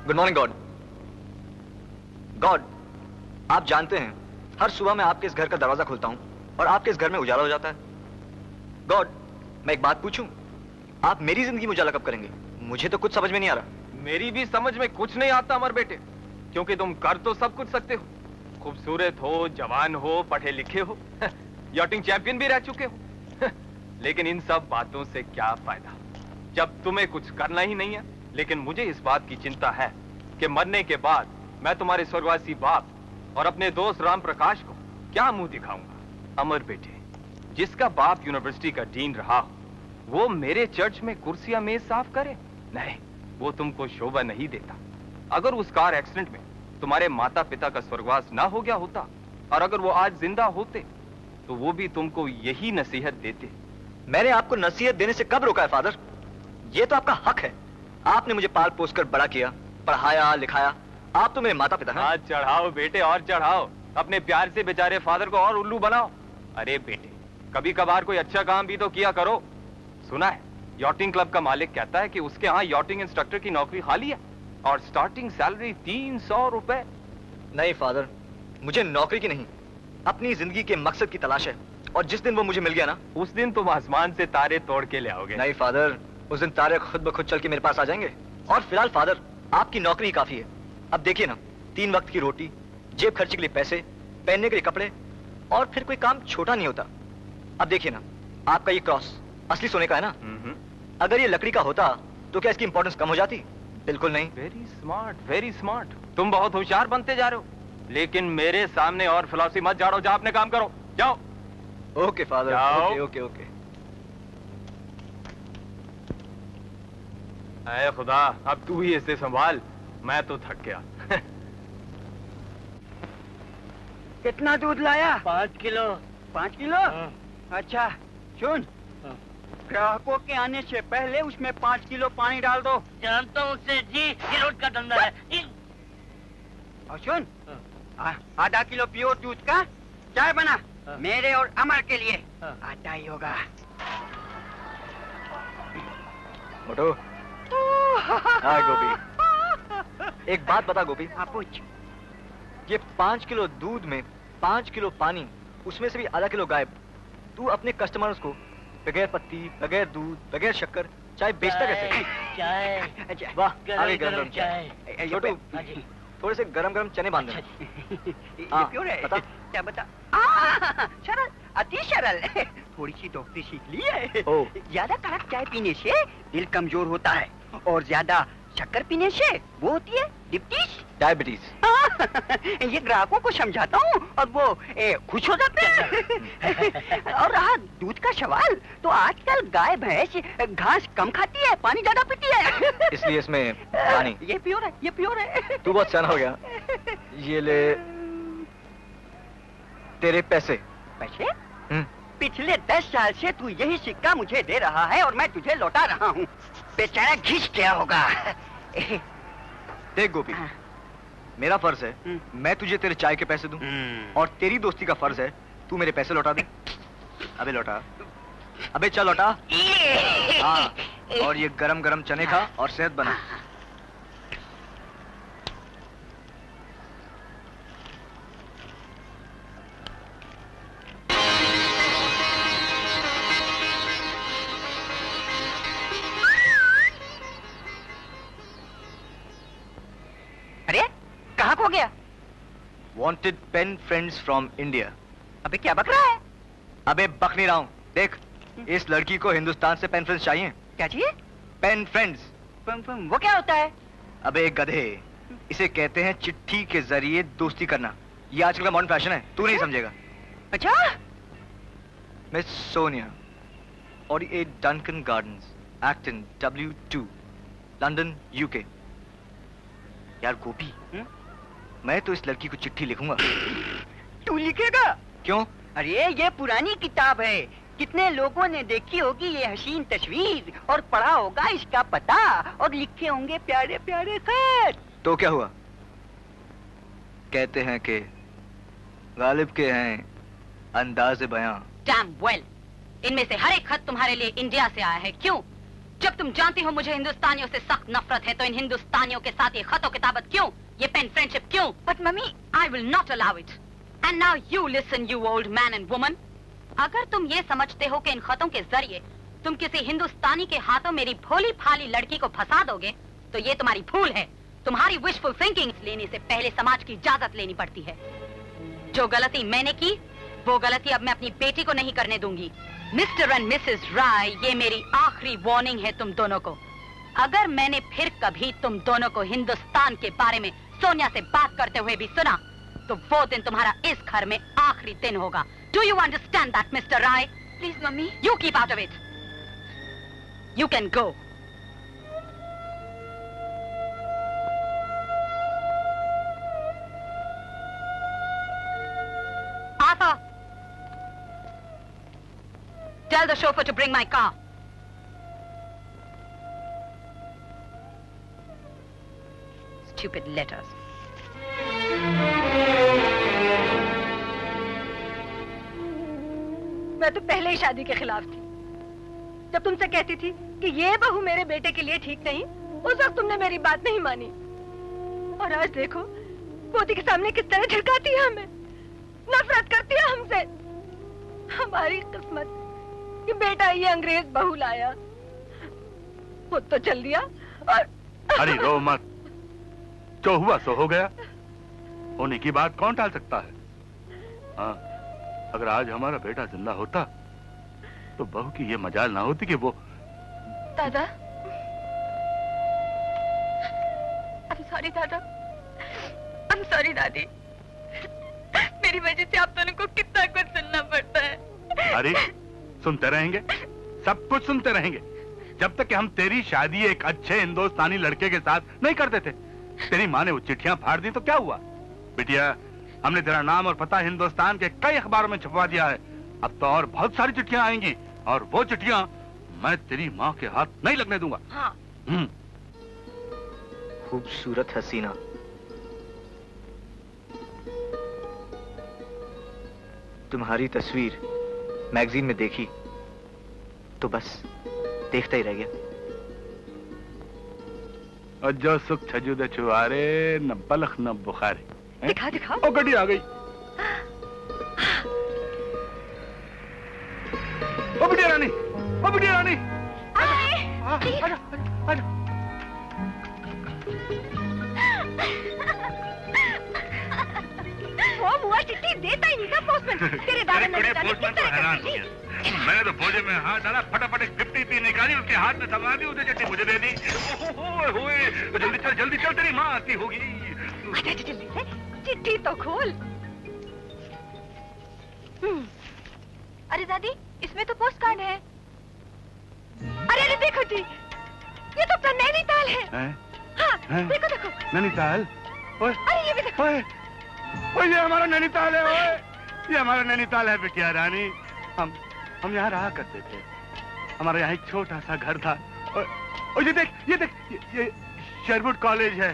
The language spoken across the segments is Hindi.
Good morning God. गॉड, आप जानते हैं हर सुबह मैं आपके इस घर का दरवाजा खोलता हूं और आपके इस घर में उजाला हो जाता है। गॉड, मैं एक बात पूछूं, आप मेरी जिंदगी में उजाला कब करेंगे? मुझे तो कुछ समझ में नहीं आ रहा। मेरी भी समझ में कुछ नहीं आता अमर बेटे, क्योंकि तुम कर तो सब कुछ सकते हो, खूबसूरत हो, जवान हो, पढ़े लिखे हो, यॉटिंग चैंपियन भी रह चुके हो, लेकिन इन सब बातों से क्या फायदा जब तुम्हें कुछ करना ही नहीं है। लेकिन मुझे इस बात की चिंता है कि मरने के बाद मैं तुम्हारे स्वर्गवासी बाप और अपने दोस्त राम प्रकाश को क्या मुंह दिखाऊंगा। अमर बेटे, जिसका बाप यूनिवर्सिटी का डीन रहा हो, वो मेरे चर्च में कुर्सियां मेज साफ करे? नहीं, वो तुमको शोभा नहीं देता। अगर उस कार एक्सीडेंट में तुम्हारे माता पिता का स्वर्गवास ना हो गया होता और अगर वो आज जिंदा होते तो वो भी तुमको यही नसीहत देते। मैंने आपको नसीहत देने से कब रोका है फादर? ये तो आपका हक है। आपने मुझे पाल पोस कर बड़ा किया, पढ़ाया लिखाया। आप तो मेरे माता पिता हैं। हाँ, चढ़ाओ बेटे और चढ़ाओ, अपने प्यार से बेचारे फादर को और उल्लू बनाओ। अरे बेटे, कभी कभार कोई अच्छा काम भी तो किया करो। सुना है यॉटिंग क्लब का मालिक कहता है कि उसके यहाँ यॉटिंग इंस्ट्रक्टर की नौकरी खाली है और स्टार्टिंग सैलरी 300 रुपए। नहीं फादर, मुझे नौकरी की नहीं, अपनी जिंदगी के मकसद की तलाश है, और जिस दिन वो मुझे मिल गया ना, उस दिन तुम आसमान से तारे तोड़ के ले आओगे। नहीं फादर, उस दिन तारे खुद ब खुद चल के मेरे पास आ जाएंगे। और फिलहाल फादर, आपकी नौकरी ही काफी है। अब देखिए ना, 3 वक्त की रोटी, जेब खर्ची के लिए पैसे, पहनने के लिए कपड़े, और फिर कोई काम छोटा नहीं होता। अब देखिए ना, आपका ये क्रॉस असली सोने का है ना? अगर ये लकड़ी का होता तो क्या इसकी इंपॉर्टेंस कम हो जाती? बिल्कुल नहीं। Very smart, very smart. तुम बहुत होशियार बनते जा रहे हो, लेकिन मेरे सामने और फिलॉसफी मत झाड़ो। जाओ अपने काम करो, जाओ। Okay father, okay okay okay. ऐ खुदा, अब तू ही इसे संभाल, मैं तो थक गया। कितना दूध लाया? 5 किलो। 5 किलो? अच्छा सुन, ग्राहकों के आने से पहले उसमें 5 किलो पानी डाल दो। जानता हूँ सेठ जी, ये रोज का धंधा है। और सुन, आधा किलो प्योर दूध का चाय बना, मेरे और अमर के लिए। आधा ही होगा। मोटू। हाँ गोपी, एक बात बता गोपी। हाँ पूछ। ये 5 किलो दूध में 5 किलो पानी, उसमें से भी आधा किलो गायब। तू अपने कस्टमर्स को बगैर पत्ती, बगैर दूध, बगैर शक्कर चाय बेचता कैसे? चाय। वाह, आगे गरम चाय। छोटू, थोड़े से गरम गरम चने बांध देना। ये क्यों है? बता। क्या बता? सरल, अति सरल। थोड़ी सी डॉक्टरी सीख ली है। ज्यादा कड़क चाय पीने से दिल कमजोर होता है, और ज्यादा शक्कर पीने से वो होती है डायबिटीज। ये ग्राहकों को समझाता हूँ और वो खुश हो जाते हैं। और रहा दूध का सवाल, तो आजकल गाय भैंस घास कम खाती है, पानी ज्यादा पीती है। इसलिए इसमें पानी। ये प्योर है, ये प्योर है। तू बहुत सयाना हो गया। ये ले तेरे पैसे। पैसे? पिछले 10 साल से तू यही सिक्का मुझे दे रहा है और मैं तुझे लौटा रहा हूँ। बेचारा घिस गया होगा। देख गोपी, मेरा फर्ज है मैं तुझे तेरे चाय के पैसे दूं, और तेरी दोस्ती का फर्ज है तू मेरे पैसे लौटा दे। अबे लौटा, अबे चल लौटा। हाँ, और ये गरम गरम चने खा और सेहत बना। अरे कहाँ खो गया? Wanted pen friends from India। अबे क्या बक रहा है? अबे बक नहीं रहा हूँ। देख, इस लड़की को हिंदुस्तान से पेन फ्रेंड्स चाहिए। क्या चाहिए? Pen friends. वो क्या होता है? अबे गधे, इसे कहते हैं चिट्ठी के जरिए दोस्ती करना। ये आजकल का मॉडर्न फैशन है, तू नहीं समझेगा। अच्छा? Miss Sonia, 48 Duncan Gardens, Acton W2, London UK। यार गोपी, मैं तो इस लड़की को चिट्ठी लिखूंगा। तू लिखेगा? क्यों? अरे ये पुरानी किताब है, कितने लोगों ने देखी होगी ये हसीन तस्वीर और पढ़ा होगा इसका पता और लिखे होंगे प्यारे प्यारे खत। तो क्या हुआ? कहते हैं कि गालिब के हैं अंदाज़े बयां। डैम वेल, इनमें से हर एक खत तुम्हारे लिए इंडिया से आया है। क्यों? जब तुम जानती हो मुझे हिंदुस्तानियों से सख्त नफरत है, तो इन हिंदुस्तानियों के साथ ये खतो किताबत क्यों, ये पेन फ्रेंडशिप क्यों? But mummy, I will not allow it. And now you listen, you old man and woman. अगर तुम ये समझते हो कि इन खतों के जरिए तुम किसी हिंदुस्तानी के हाथों मेरी भोली भाली लड़की को फंसा दोगे, तो ये तुम्हारी भूल है। तुम्हारी विशफुल थिंकिंग लेने से पहले समाज की इजाजत लेनी पड़ती है। जो गलती मैंने की, वो गलती अब मैं अपनी बेटी को नहीं करने दूंगी। मिस्टर एंड मिसेस राय, ये मेरी आखिरी वार्निंग है तुम दोनों को। अगर मैंने फिर कभी तुम दोनों को हिंदुस्तान के बारे में सोनिया से बात करते हुए भी सुना, तो वो दिन तुम्हारा इस घर में आखिरी दिन होगा। Do you understand that mister Rai? Please mummy, you keep out of it. You can go. Arthur, tell the chauffeur to bring my car. Stupid letters. मैं तो पहले ही शादी के खिलाफ थी। जब तुमसे कहती थी कि ये बहू मेरे बेटे के लिए ठीक नहीं, उस वक्त तुमने मेरी बात नहीं मानी। और आज देखो, पोती के सामने किस तरह झिड़काती है हमें, नफरत करती है हमसे। हमारी किस्मत कि बेटा ये अंग्रेज बहू लाया। वो तो चल दिया और अरे रो मत, जो हुआ सो हो गया। होने की बात कौन टाल सकता है? हाँ, अगर आज हमारा बेटा जिंदा होता तो बहू की ये मजाल ना होती कि वो। दादा, I'm sorry दादा, I'm sorry दादी। मेरी वजह से आप दोनों को कितना कुछ सुनना पड़ता है। अरे सुनते रहेंगे, सब कुछ सुनते रहेंगे, जब तक कि हम तेरी शादी एक अच्छे हिंदुस्तानी लड़के के साथ नहीं कर देते। तेरी माँ ने वो चिट्ठियां फाड़ दी तो क्या हुआ? बिटिया, हमने तेरा नाम और पता हिंदुस्तान के कई अखबारों में छपवा दिया है। अब तो और बहुत सारी चिट्ठियां आएंगी, और वो चिट्ठियां मैं तेरी माँ के हाथ नहीं लगने दूंगा। हाँ। खूबसूरत हसीना, तुम्हारी तस्वीर मैगजीन में देखी तो बस देखता ही रह गया। और जो सुख छजुदे छुआरे, न बलख न बुखारे। दिखा दिखा। ओ गड्डी आ गई। ओ बिटिया रानी, ओ बिटिया रानी, आजा, आजा। वो मुआ चिट्ठी देता ही नहीं था पोस्टमैन। तेरे दादा ने पोस्टमैन तो हैरान हो गया। मैंने तो भोजे में हाथ डाला, फटाफट एक 50p निकाली, उसके हाथ में थमा दी, उसे चिट्ठी मुझे दे दी। तो जल्दी चल, तेरी माँ आती होगी। जल्दी से चिट्ठी तो खोल। अरे दादी, इसमें तो पोस्ट कार्ड है। अरे देखो जी, ये तो अपना नैनीताल है। हाँ, देखो देखो। नैनीताल? अरे ये भी देखो। ओए, ये हमारा नैनीताल है। ओए, ये हमारा नैनीताल है बिटिया रानी। हम यहाँ रहा करते थे। हमारा यहाँ एक छोटा सा घर था। और ये देख, ये शेरवुड कॉलेज है।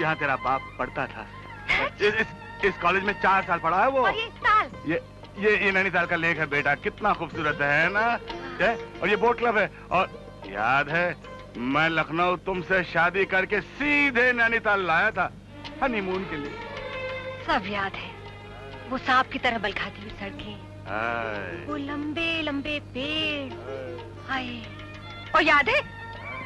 यहाँ तेरा बाप पढ़ता था। इस कॉलेज में 4 साल पढ़ा है वो। और ये नैनीताल का लेक है बेटा, कितना खूबसूरत है ना? और ये बोट क्लब है। और याद है, मैं लखनऊ तुमसे शादी करके सीधे नैनीताल लाया था हनीमून के लिए। सब याद है। वो सांप की तरह बल खाती हुई सड़कें, वो लंबे लंबे पेड़। हाय, और याद है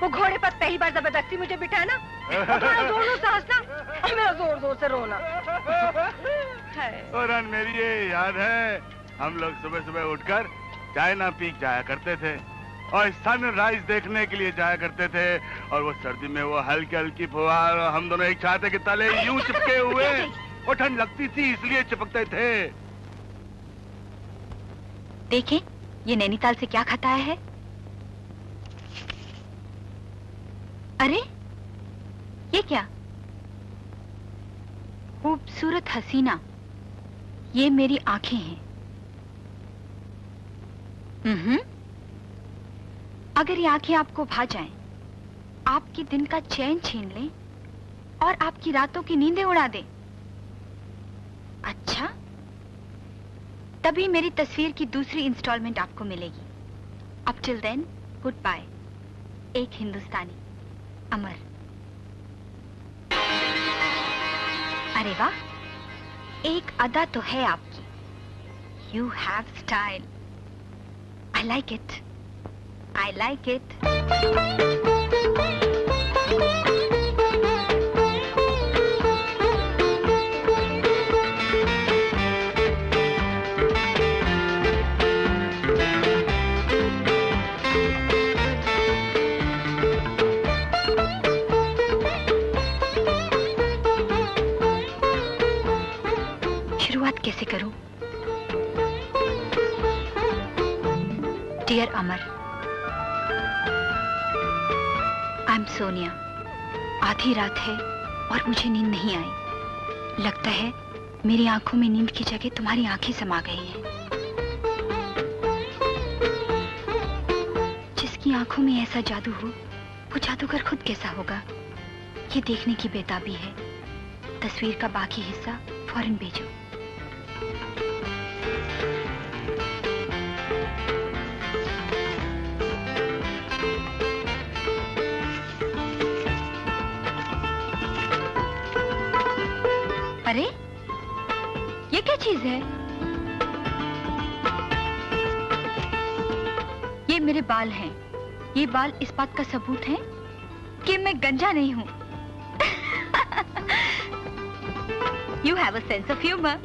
वो घोड़े पर पहली बार जबरदस्ती मुझे बिठाना, जोरों से हंसना और मेरा जोर जोर से रोना। और मेरी ये याद है, हम लोग सुबह सुबह उठकर चाय ना पी जाया करते थे और सनराइज देखने के लिए जाया करते थे। और वो सर्दी में वो हल्की हल्की फुहार, हम दोनों एक छाते के तले यूं चिपके हुए, वो ठंड लगती थी इसलिए चिपकते थे। देखें, ये नैनीताल से क्या खताया है। अरे ये क्या? खूबसूरत हसीना, ये मेरी आंखें हैं। अगर ये आंखें आपको भा जाएं, आपकी दिन का चैन छीन लें और आपकी रातों की नींदें उड़ा दें, अच्छा, तभी मेरी तस्वीर की दूसरी इंस्टॉलमेंट आपको मिलेगी। Up till then, goodbye. एक हिंदुस्तानी, अमर। अरे वाह, एक अदा तो है आपकी। You have style. I like it, I like it. कैसे करूं? Dear Amar, I am Sonia. आधी रात है और मुझे नींद नहीं आई। लगता है मेरी आंखों में नींद की जगह तुम्हारी आंखें समा गई हैं। जिसकी आंखों में ऐसा जादू हो, वो जादूगर खुद कैसा होगा, ये देखने की बेताबी है। तस्वीर का बाकी हिस्सा फौरन भेजो। अरे ये क्या चीज है? ये मेरे बाल हैं। ये बाल इस बात का सबूत है कि मैं गंजा नहीं हूं। You have a sense of humor.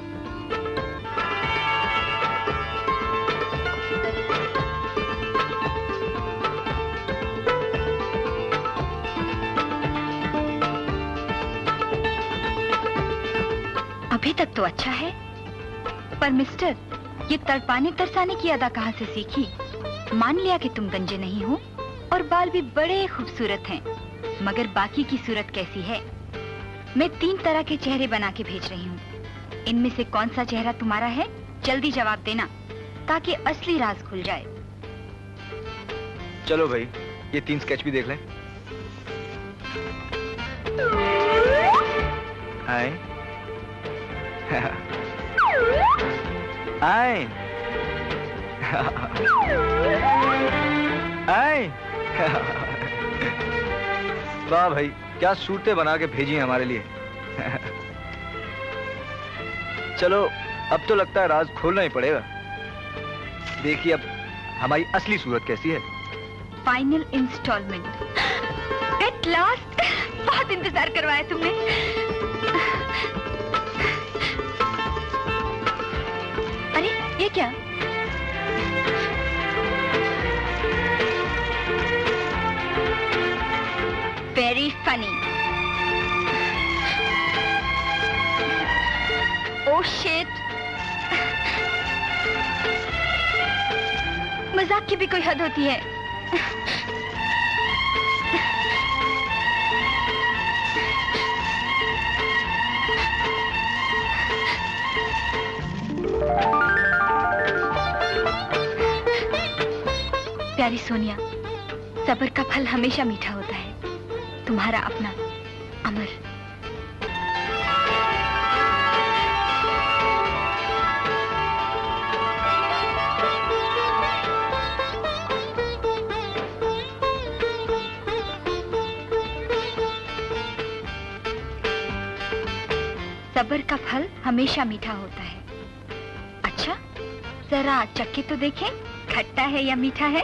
अभी तक तो अच्छा है, पर मिस्टर, ये तड़पाने तरसाने की अदा कहाँ से सीखी? मान लिया कि तुम गंजे नहीं हो और बाल भी बड़े खूबसूरत हैं, मगर बाकी की सूरत कैसी है? मैं 3 तरह के चेहरे बना के भेज रही हूँ। इनमें से कौन सा चेहरा तुम्हारा है? जल्दी जवाब देना ताकि असली राज खुल जाए। चलो भाई, ये 3 स्केच भी देख लें। हाय हाय हाय। वाह भाई, क्या सूरतें बना के भेजी हैं हमारे लिए। चलो अब तो लगता है राज खोलना ही पड़ेगा। देखिए अब हमारी असली सूरत कैसी है। Final instalment at last. बहुत इंतजार करवाया तुमने। अरे ये क्या? Very funny. Oh shit. मजाक की भी कोई हद होती है। प्यारी सोनिया, सब्र का फल हमेशा मीठा होता है। तुम्हारा अपना अमर। सब्र का फल हमेशा मीठा होता है। अच्छा, जरा चक्के तो देखें, खट्टा है या मीठा है।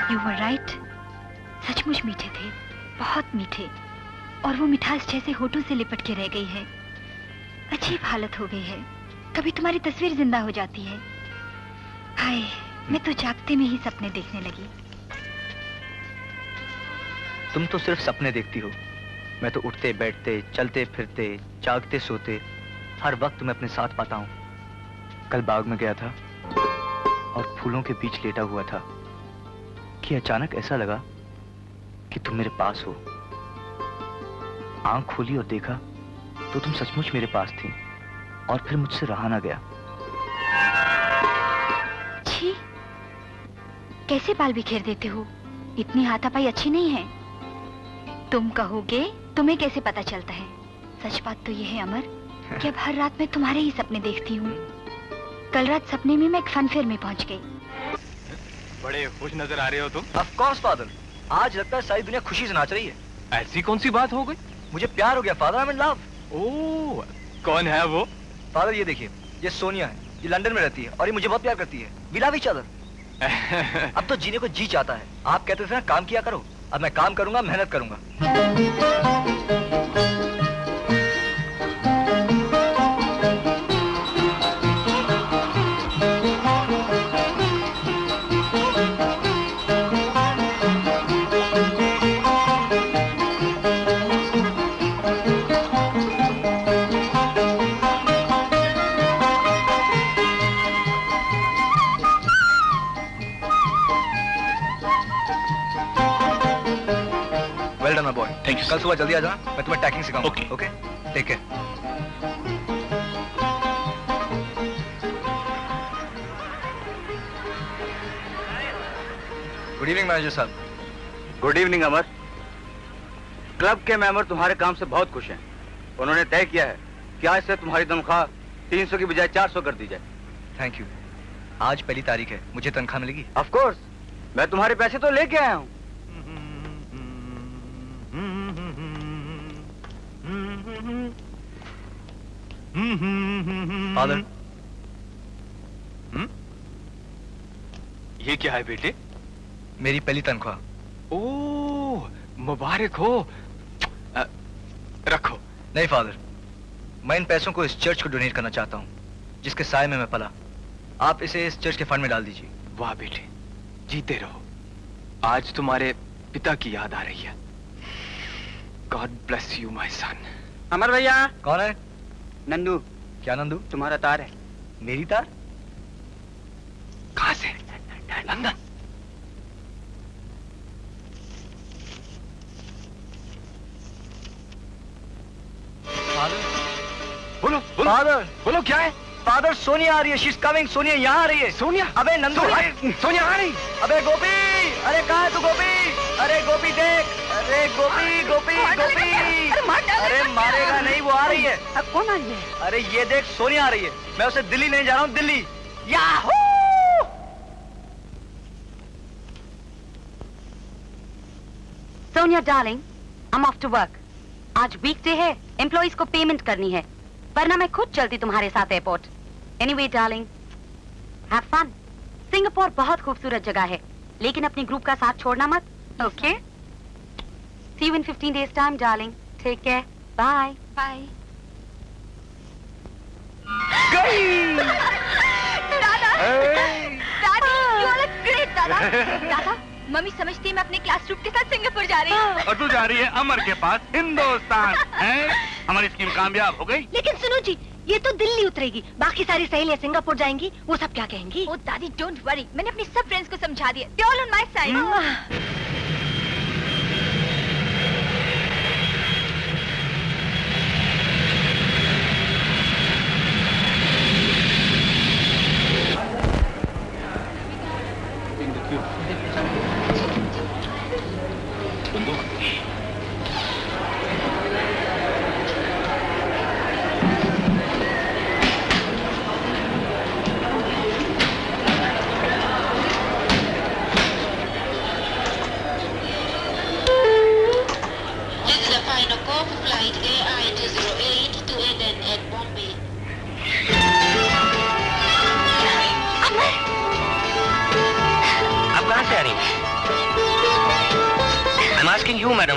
You were right. सचमुच मीठे थे, बहुत मीठे, और वो मिठास जैसे होठों से लिपट के रह गई है। अजीब हालत हो गई है। कभी तुम्हारी तस्वीर जिंदा हो जाती है। हाय, मैं तो जागते में ही सपने देखने लगी। तुम तो सिर्फ सपने देखती हो। मैं तो उठते बैठते, चलते फिरते, जागते सोते, हर वक्त तुम्हें अपने साथ पाता हूँ। कल बाग में गया था और फूलों के बीच लेटा हुआ था कि अचानक ऐसा लगा कि तुम मेरे पास हो। आंख खोली और देखा तो तुम सचमुच मेरे पास थी, और फिर मुझसे रहा ना गया। छी, कैसे बाल बिखेर देते हो? इतनी हाथापाई अच्छी नहीं है। तुम कहोगे तुम्हें कैसे पता चलता है? सच बात तो यह है अमर कि अब हर रात मैं तुम्हारे ही सपने देखती हूँ। कल रात सपने में मैं एक फन फेयर में पहुँच गई। बड़े खुश नजर आ रहे हो तुम। ऑफ कोर्स फादर, आज लगता है सारी दुनिया खुशी से नाच रही है। ऐसी कौन सी बात हो गई? मुझे प्यार हो गया father, I am in love. Oh, कौन है वो? फादर ये देखिए, ये सोनिया है, ये लंदन में रहती है और ये मुझे बहुत प्यार करती है। We love each other. अब तो जीने को जी चाहता है। आप कहते थे ना काम किया करो, अब मैं काम करूंगा, मेहनत करूंगा। Thank you. कल सुबह जल्दी आ जाना, मैं तुम्हें टैकिंग सिखाऊंगा। Okay okay, take care. Good evening manager साहब। Good evening Amar. क्लब के मेंबर तुम्हारे काम से बहुत खुश हैं। उन्होंने तय किया है कि आज से तुम्हारी तनख्वाह 300 की बजाय 400 कर दी जाए। Thank you. आज पहली तारीख है, मुझे तनख्वाह मिलेगी? ऑफ कोर्स, मैं तुम्हारे पैसे तो लेके आया हूँ। फादर, ये क्या है बेटे? मेरी पहली तनख्वाह। ओह, मुबारक हो। रखो। नहीं फादर, मैं इन पैसों को इस चर्च को डोनेट करना चाहता हूँ जिसके साए में मैं पला। आप इसे इस चर्च के फंड में डाल दीजिए। वाह बेटे, जीते रहो। आज तुम्हारे पिता की याद आ रही है। God bless you my son. Amar भैया। कौन है? नंदू। क्या नंदू? तुम्हारा तार है। मेरी तार? कहां से? लंदन। बोलो बोलो फादर, बोलो क्या है? फादर सोनिया आ रही है। She is coming. सोनिया यहाँ आ रही है। सोनिया? अबे नंदू, सोनिया आ रही। अबे गोपी, अरे कहाँ है तू गोपी? अरे गोपी देख, अरे गोपी गोपी गोपी। अरे मारेगा नहीं, वो आ रही है। अब कौन आ रही है? अरे ये देख, सोनिया आ रही है। मैं उसे दिल्ली नहीं जा रहा हूँ, Delhi. Yahoo! Sonia darling, I'm off to work. आज वीकडे है, एम्प्लॉइज को पेमेंट करनी है, वरना मैं खुद चलती तुम्हारे साथ airport. Anyway darling, have fun. Singapore बहुत खूबसूरत जगह है, लेकिन अपनी ग्रुप का साथ छोड़ना मत। Okay? See you in 15 days time, darling. Take care. Bye. Bye. दादा, दादी, you are a great दादा। दादा, मम्मी समझती है मैं अपने क्लास ग्रुप के साथ सिंगापुर जा रही हूँ। और तू जा रही है अमर के पास हिंदुस्तान। हैं? हमारी स्कीम कामयाब हो गई। लेकिन सुनो जी, ये तो दिल्ली उतरेगी, बाकी सारी सहेलियां सिंगापुर जाएंगी, वो सब क्या कहेंगी? ओ दादी, डोंट वरी, मैंने अपने सब फ्रेंड्स को समझा दिया। They're all on my side.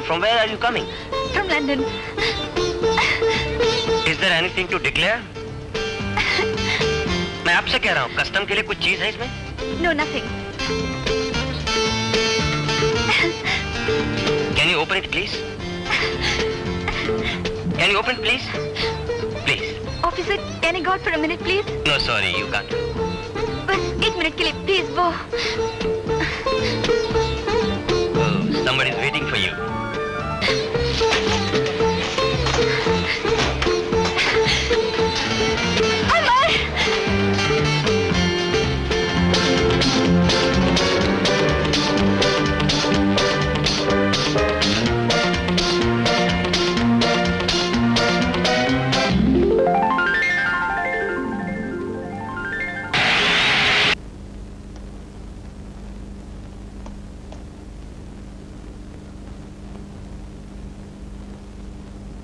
From where are you coming? From London. Is there anything to declare? मैं आपसे कह रहा हूँ, कस्टम के लिए कुछ चीज है इसमें? No, nothing. Can you open it, please? Can you open it, please? Please. Officer, can I go out for a minute, please? No, sorry, you can't. बस 1 मिनट के लिए, please, वो। Oh, somebody is waiting for you.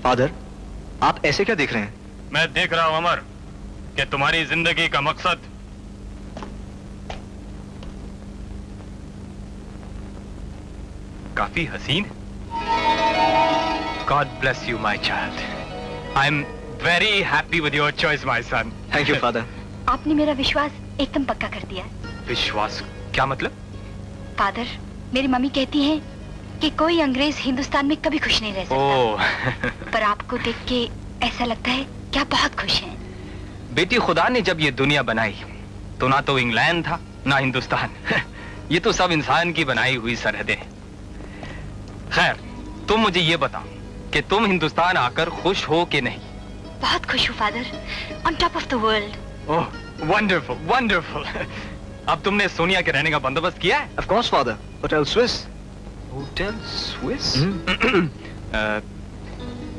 Father, आप ऐसे क्या देख रहे हैं? मैं देख रहा हूं अमर कि तुम्हारी जिंदगी का मकसद काफी हसीन। God bless you, my child. I'm very happy with your choice, my son. Thank you, father. आपने मेरा विश्वास एकदम पक्का कर दिया। विश्वास क्या मतलब? फादर, मेरी मम्मी कहती हैं कि कोई अंग्रेज हिंदुस्तान में कभी खुश नहीं रह सकता। पर आपको देख के ऐसा लगता है कि आप बहुत खुश हैं। बेटी, खुदा ने जब ये दुनिया बनाई तो ना तो इंग्लैंड था ना हिंदुस्तान। ये तो सब इंसान की बनाई हुई सरहदें हैं। खैर, तुम मुझे ये बताओ कि तुम हिंदुस्तान आकर खुश हो कि नहीं? बहुत खुश हूँ father, on top of the world. Oh, wonderful, wonderful. अब तुमने सोनिया के रहने का बंदोबस्त किया है? Of course, father. Hotel Swiss. Hotel Swiss?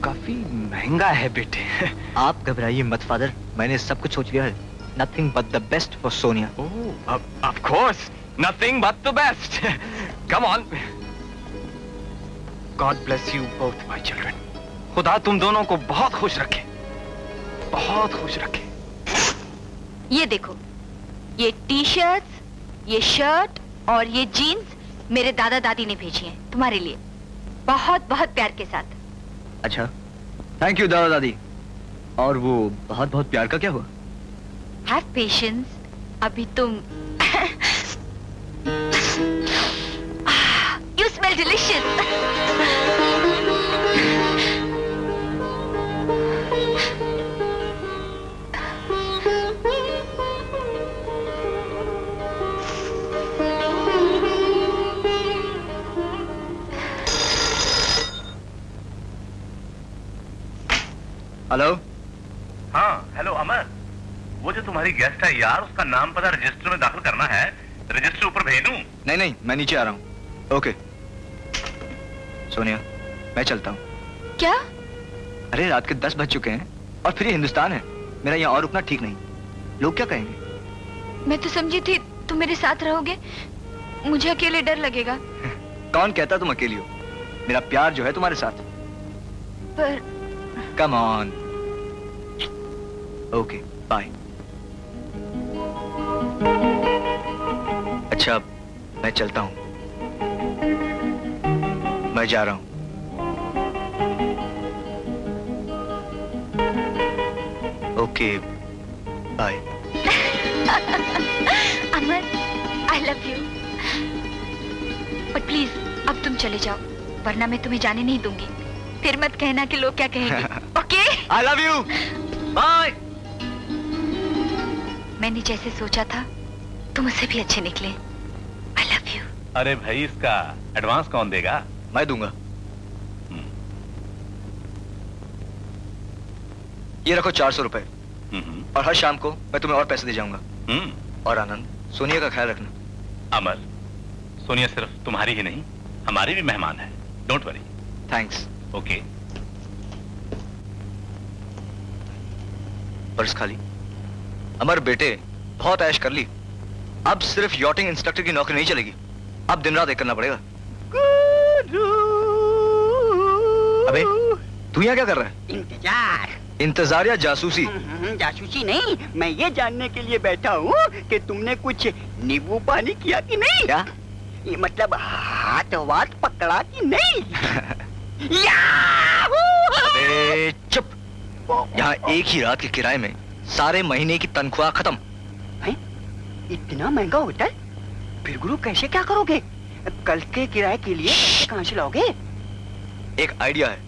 काफी महंगा है बेटे। आप घबराइए मत फादर, मैंने सब कुछ सोच लिया है। Nothing but the best for Sonia. Oh, of course, nothing but the best. Come on. God bless you both, my children. खुदा तुम दोनों को बहुत खुश रखे, बहुत खुश रखे। ये देखो, ये टी शर्ट्स, ये शर्ट और ये जीन्स मेरे दादा दादी ने भेजी हैं तुम्हारे लिए, बहुत बहुत प्यार के साथ। अच्छा, थैंक यू दादा दादी। और वो बहुत बहुत प्यार का क्या हुआ? Have patience, अभी तुम You smell delicious. हेलो। हाँ, हेलो अमर। वो जो तुम्हारी गेस्ट है यार, उसका नाम पता रजिस्टर में दाखिल करना है। रजिस्टर ऊपर भेज दूं? नहीं नहीं, मैं नीचे आ रहा हूँ। ओके सोनिया, मैं चलता हूँ। क्या? अरे रात के 10 बज चुके हैं और फिर ये हिंदुस्तान है, मेरा यहाँ और रुकना ठीक नहीं। लोग क्या कहेंगे? मैं तो समझी थी तुम मेरे साथ रहोगे, मुझे अकेले डर लगेगा। कौन कहता तुम अकेली हो? मेरा प्यार जो है तुम्हारे साथ। पर कम ऑन। Okay bye. अच्छा, मैं चलता हूँ, मैं जा रहा हूँ। Okay bye. Amar, I love you. But please अब तुम चले जाओ, वरना मैं तुम्हें जाने नहीं दूंगी। फिर मत कहना कि लोग क्या कहेंगे। Okay? I love you. Bye. मैंने जैसे सोचा था तुम उससे भी अच्छे निकले। I love you. अरे भाई, इसका एडवांस कौन देगा? मैं दूंगा। ये रखो 400 रुपए, और हर शाम को मैं तुम्हें और पैसे दे जाऊंगा। और आनंद, सोनिया का ख्याल रखना। अमर, सोनिया सिर्फ तुम्हारी ही नहीं, हमारी भी मेहमान है। Don't worry. Thanks. Okay. Purse खाली। अमर बेटे, बहुत ऐश कर ली, अब सिर्फ यॉटिंग इंस्ट्रक्टर की नौकरी नहीं चलेगी, अब दिन रात एक करना पड़ेगा। अबे तू यहाँ क्या कर रहा है? इंतजार। इंतजार या जासूसी? जासूसी नहीं, मैं ये जानने के लिए बैठा हूँ कि तुमने कुछ नींबू पानी किया कि नहीं। क्या? ये मतलब हाथ वाथ पकड़ा कि नहीं? अबे चुप, यहाँ एक ही रात के किराए में सारे महीने की तनख्वाह खत्म। इतना महंगा होटल? फिर गुरु कैसे क्या करोगे? कल के किराए के लिए पैसे कहाँ से लाओगे? एक आइडिया है।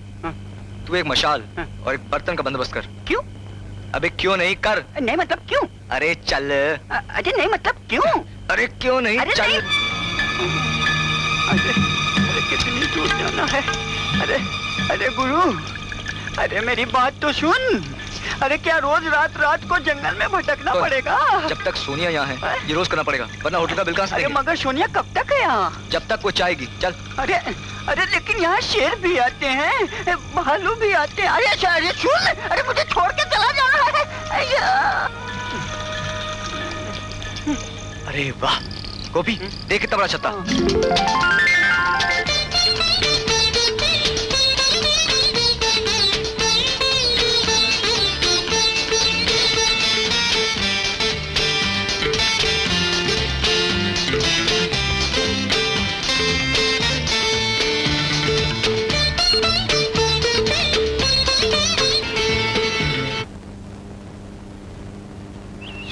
तू एक मशाल और एक बर्तन का बंदोबस्त कर। क्यों? अबे क्यों नहीं, कर। नहीं मतलब क्यों? अरे चल। अरे नहीं मतलब क्यों? अरे क्यों नहीं, अरे चल। अरे कितनी दूर जाना है? अरे गुरु, अरे मेरी बात तो सुन। अरे क्या रोज रात को जंगल में भटकना पड़ेगा? जब तक सोनिया यहाँ है ये रोज करना पड़ेगा, वरना होटल का बिल कहाँ से देंगे? मगर सोनिया कब तक है यहाँ? जब तक वो चाहेगी। चल। अरे लेकिन यहाँ शेर भी आते हैं, भालू भी आते हैं। अरे सुन, अरे मुझे छोड़ के चला जाना है। अरे वाह गोपी, देख कितना बड़ा छत्ता।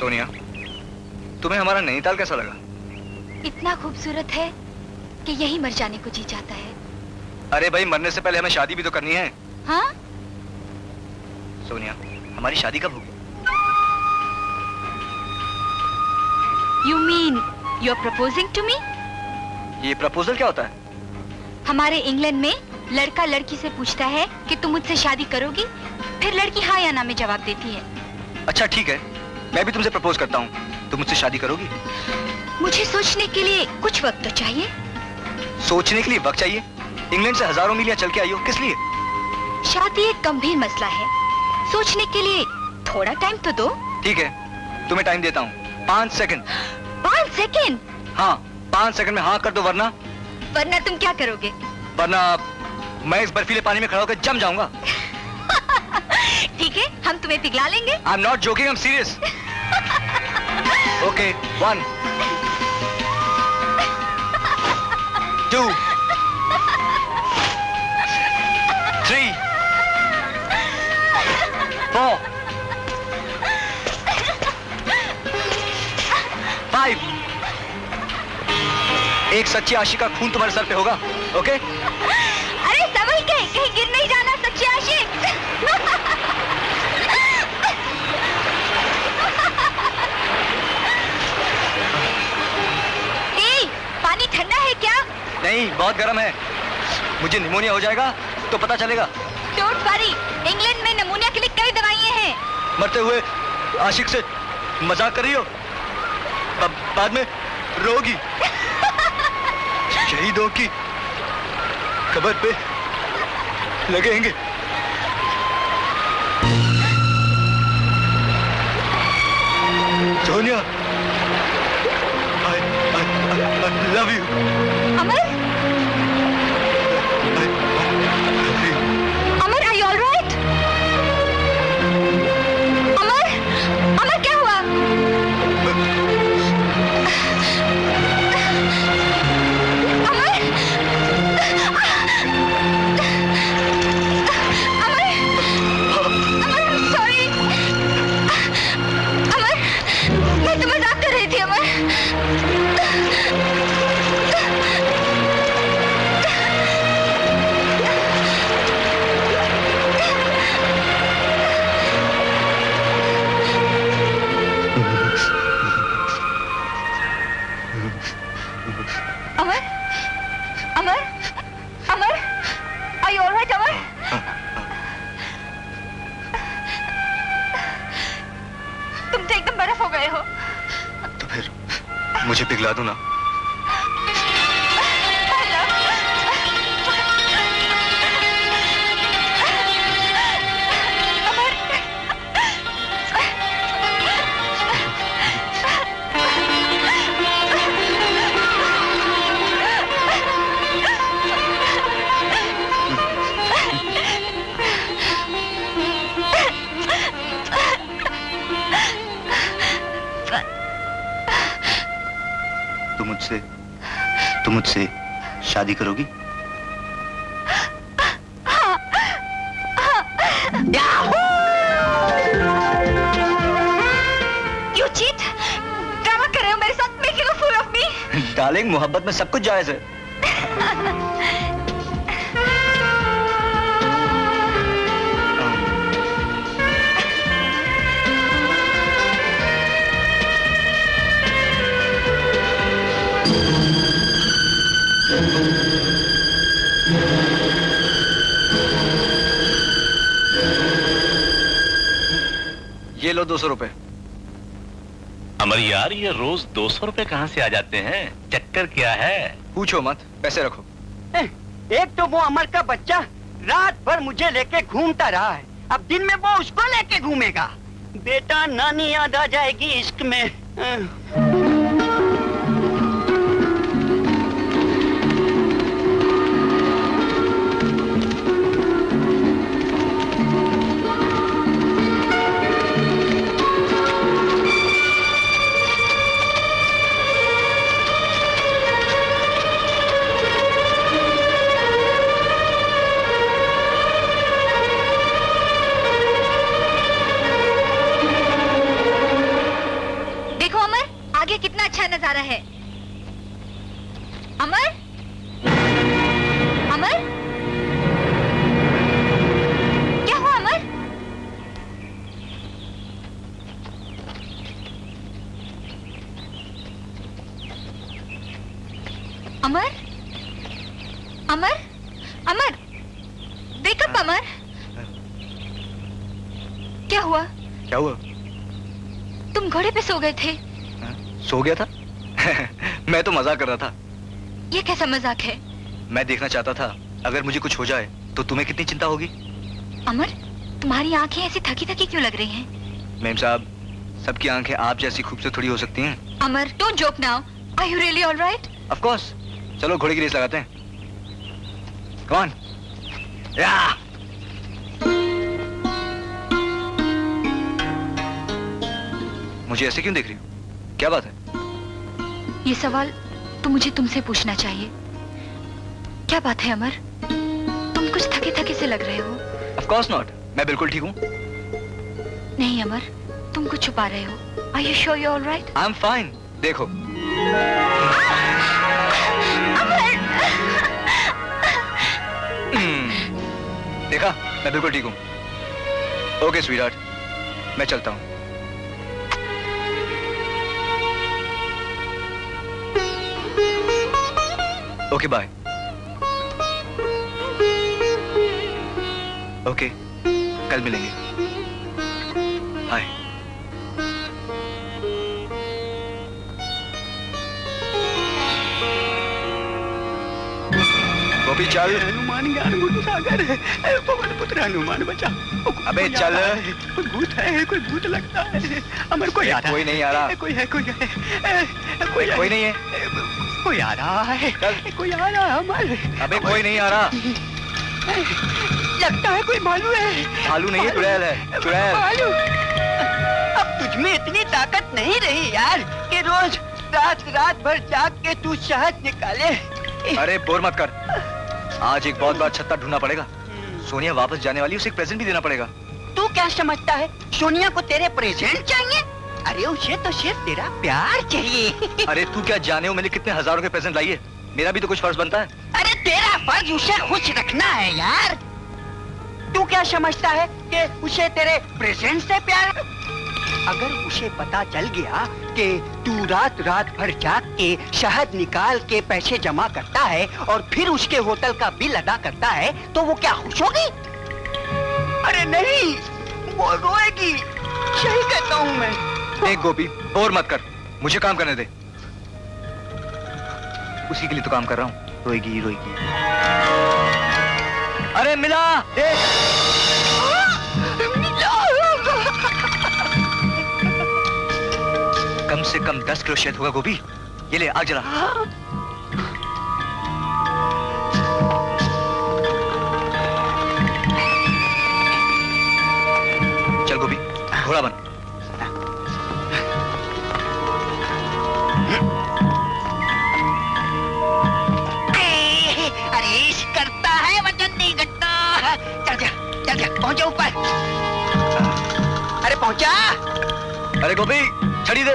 सोनिया, तुम्हें हमारा नैनीताल कैसा लगा? इतना खूबसूरत है कि यही मर जाने को जी चाहता है। अरे भाई, मरने से पहले हमें शादी भी तो करनी है। हाँ? सोनिया, हमारी शादी कब होगी? You mean you're proposing to me? ये प्रपोजल क्या होता है? हमारे इंग्लैंड में लड़का लड़की से पूछता है कि तुम मुझसे शादी करोगी, फिर लड़की हाँ या ना में जवाब देती है। अच्छा ठीक है, मैं भी तुमसे प्रपोज करता हूँ, तुम मुझसे शादी करोगी? मुझे सोचने के लिए कुछ वक्त तो चाहिए। सोचने के लिए वक्त चाहिए? इंग्लैंड से हजारों मील चल के आई हो, किस लिए? शादी एक गंभीर मसला है, सोचने के लिए थोड़ा टाइम तो दो। ठीक है, तुम्हें टाइम देता हूँ, 5 सेकंड। 5 सेकंड? हाँ, 5 सेकंड में हाँ कर दो, वरना तुम क्या करोगे? वरना मैं इस बर्फीले पानी में खड़ा होकर जम जाऊंगा। ठीक है, हम तुम्हें पिघला लेंगे। I am not joking, I am serious. Okay, 1 2 3 4 5। एक सच्ची आशिक का खून तुम्हारे सर पे होगा, ओके? अरे संभल के, कहीं गिर नहीं जाना सच्ची आशिक। पानी ठंडा है क्या? नहीं, बहुत गर्म है। मुझे निमोनिया हो जाएगा तो पता चलेगा। डोंट वरी, इंग्लैंड में निमोनिया के लिए कई दवाइयां हैं। मरते हुए आशिक से मजाक कर रही हो? अब बाद में रोगी। शहीदों की कब्र पे लगेंगे। Sonia, I love you. Amar? Amar, are you all right? अमर? अमर, क्या हुआ? मुझे पिघला दो ना। तुम मुझसे शादी करोगी? You cheat? ड्रामा कर रहे हो मेरे साथ? Making a fool of me? Darling, मोहब्बत में सब कुछ जायज है। ये लो 200 रुपए। अमर यार, ये रोज 200 रुपए कहाँ से आ जाते हैं? चक्कर क्या है? पूछो मत, पैसे रखो। एक तो वो अमर का बच्चा रात भर मुझे लेके घूमता रहा है, अब दिन में वो उसको लेके घूमेगा। बेटा, नानी याद आ जाएगी इश्क में। देखो अमर, आगे कितना अच्छा नजारा है। अमर, अमर, क्या हुआ अमर? अमर, अमर, अमर, वेक अप अमर। क्या हुआ? क्या हुआ? तुम घोड़े पे सो गए थे। सो गया था? मैं तो मजाक कर रहा था। ये कैसा मजाक है? मैं देखना चाहता था अगर मुझे कुछ हो जाए तो तुम्हें कितनी चिंता होगी। अमर, तुम्हारी आंखें ऐसी थकी थकी क्यों लग रही हैं? मैम साहब, सबकी आंखें आप जैसी खूबसूरत थोड़ी हो सकती हैं। Amar, don't joke now. Are you really alright? Of course. चलो घोड़े की रेस लगाते हैं। कौन? या! मुझे ऐसे क्यों देख रही हो? क्या बात है? ये सवाल तो मुझे तुमसे पूछना चाहिए। क्या बात है अमर? तुम कुछ थके थके से लग रहे हो। ऑफ कोर्स नॉट, मैं बिल्कुल ठीक हूँ। नहीं अमर, तुम कुछ छुपा रहे हो। Are you sure you are alright? I am fine. देखो। अमर! देखा, मैं बिल्कुल ठीक हूँ। ओके स्वीटहार्ट, मैं चलता हूँ। Okay bye. ओके, कल मिलेंगे। बाय। गोपी चल। हनुमान ज्ञान गुरु सागर, पवन पुत्र हनुमान बचा। अबे चल। कोई भूत है, कोई भूत लगता है। अमर कोई आ रहा है। कोई नहीं आ रहा। कोई है, कोई है। कोई नहीं है। कोई आ रहा है। कोई आ रहा है अमर। अबे कोई नहीं आ रहा। लगता है कोई भालू है। भालू नहीं है, चुड़ैल है। चुड़ैल। भालू। अब तुझमें इतनी ताकत नहीं रही यार कि रोज रात रात भर जाग के तू शहद निकाले। अरे बोर मत कर। आज एक बहुत बड़ा छत्ता ढूंढना पड़ेगा। सोनिया वापस जाने वाली, उसे एक प्रेजेंट भी देना पड़ेगा। तू क्या समझता है सोनिया को तेरे प्रेजेंट चाहिए? अरे उसे तो सिर्फ तेरा प्यार चाहिए। अरे तू क्या जाने हो मैंने कितने हजारों के प्रेजेंट लाई है। मेरा भी तो कुछ फर्ज बनता है। अरे तेरा फर्ज उसे खुश रखना है यार। तू क्या समझता है कि उसे तेरे प्रेजेंट से प्यार? अगर उसे पता चल गया कि तू रात रात भर जाग के शहद निकाल के पैसे जमा करता है और फिर उसके होटल का बिल अदा करता है तो वो क्या खुश होगी? अरे नहीं, वो रोएगी। सही कहता हूँ मैं। एक गोपी, बोर मत कर, मुझे काम करने दे। उसी के लिए तो काम कर रहा हूँ। रोएगी रोएगी। अरे मिला। कम से कम 10 किलो शहद होगा गोपी। ये ले, आग जला। चल गोपी, घोड़ा बन। अरे करता है, वजन नहीं घटता। चल जा, चल जा, पहुंचा ऊपर। अरे पहुंचा। अरे गोपी, छड़ी दे।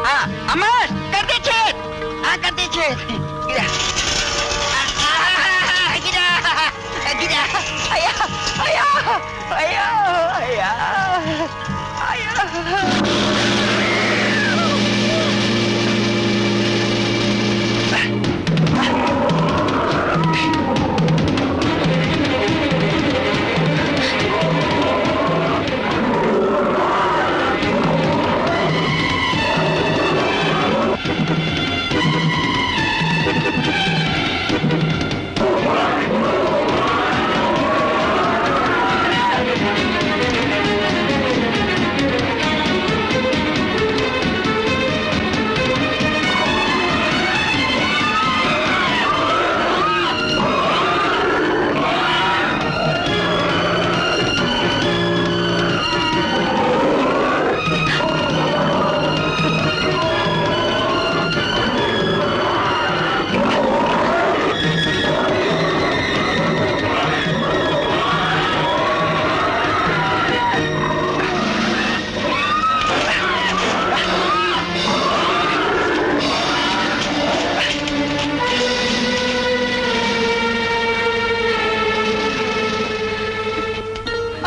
हाँ, अमर, कर दे छेद। हाँ, कर दे छेद। गिरा, गिरा, गिरा। आया, आया, आया, आया, आया।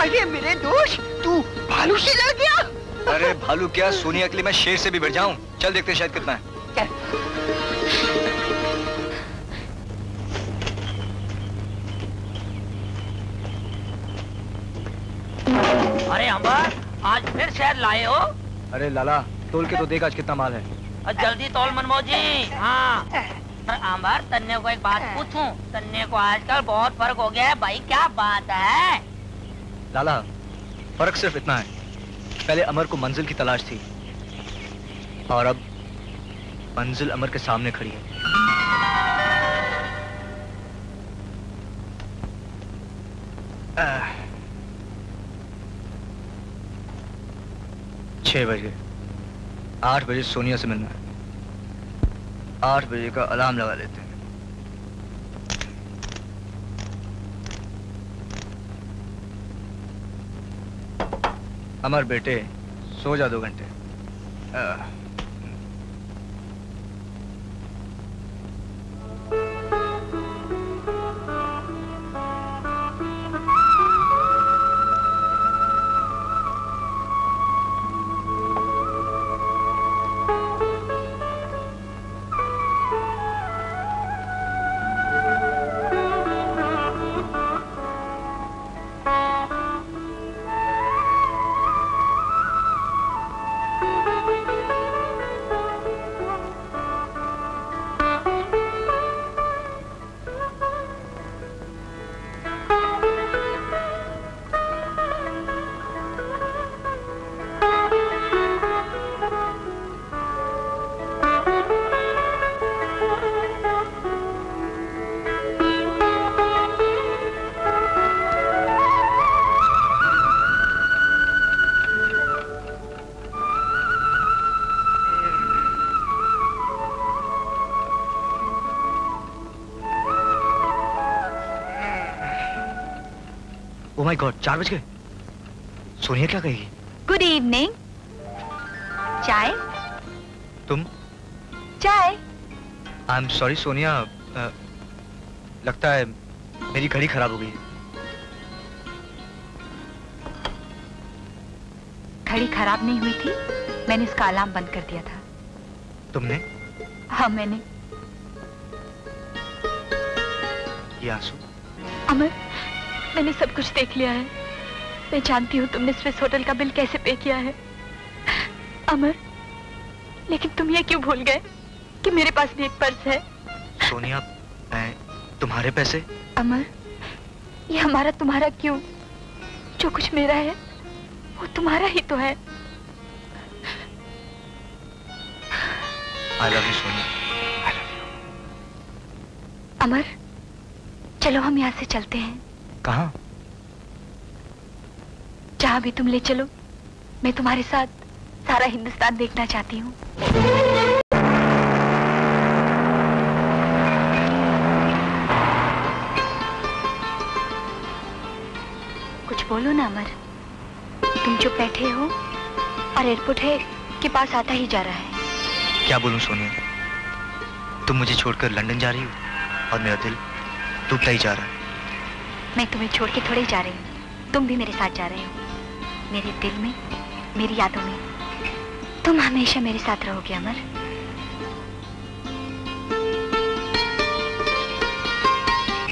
अरे मेरे दोस्त, तू भालू से लड़ गया? अरे भालू क्या, सोनिया के लिए मैं शेर से भी बढ़ जाऊं। चल देखते हैं शायद कितना है। चल। अरे अंबर, आज फिर शहद लाए हो? अरे लाला, तोल के तो देख आज कितना माल है। जल्दी तोल मनमोह जी। हाँ अंबर, तन्ने को एक बात पूछूं? तन्ने को आजकल बहुत फर्क हो गया है भाई, क्या बात है? लाला, फर्क सिर्फ इतना है, पहले अमर को मंजिल की तलाश थी और अब मंजिल अमर के सामने खड़ी है। 6 बजे, 8 बजे सोनिया से मिलना है। 8 बजे का अलार्म लगा लेते हैं। अमर बेटे, सो जा 2 घंटे। ओह माय गॉड, 4 बज गए। सोनिया क्या कहेगी? Good evening. चाय? तुम? चाय? आई एम सॉरी सोनिया, लगता है मेरी घड़ी खराब हो गई है। घड़ी खराब नहीं हुई थी, मैंने इसका अलार्म बंद कर दिया था। तुमने? हाँ मैंने। ये आंसू? अमर, मैंने सब कुछ देख लिया है। मैं जानती हूँ तुमने स्विस होटल का बिल कैसे पे किया है। अमर, लेकिन तुम ये क्यों भूल गए कि मेरे पास भी एक पर्स है? सोनिया, मैं तुम्हारे पैसे? अमर, ये हमारा तुम्हारा क्यों? जो कुछ मेरा है वो तुम्हारा ही तो है। I love you, Sonia. I love you। अमर, चलो हम यहाँ से चलते हैं। कहाँ? जहाँ भी तुम ले चलो, मैं तुम्हारे साथ सारा हिंदुस्तान देखना चाहती हूँ। कुछ बोलो ना अमर, तुम चुप बैठे हो और एयरपोर्ट है के पास आता ही जा रहा है। क्या बोलूं सोनिया, तुम मुझे छोड़कर लंदन जा रही हो और मेरा दिल टूटता ही जा रहा है। मैं तुम्हें छोड़ के थोड़े ही जा रही हूँ, तुम भी मेरे साथ जा रहे हो। मेरे दिल में, मेरी यादों में तुम हमेशा मेरे साथ रहोगे अमर।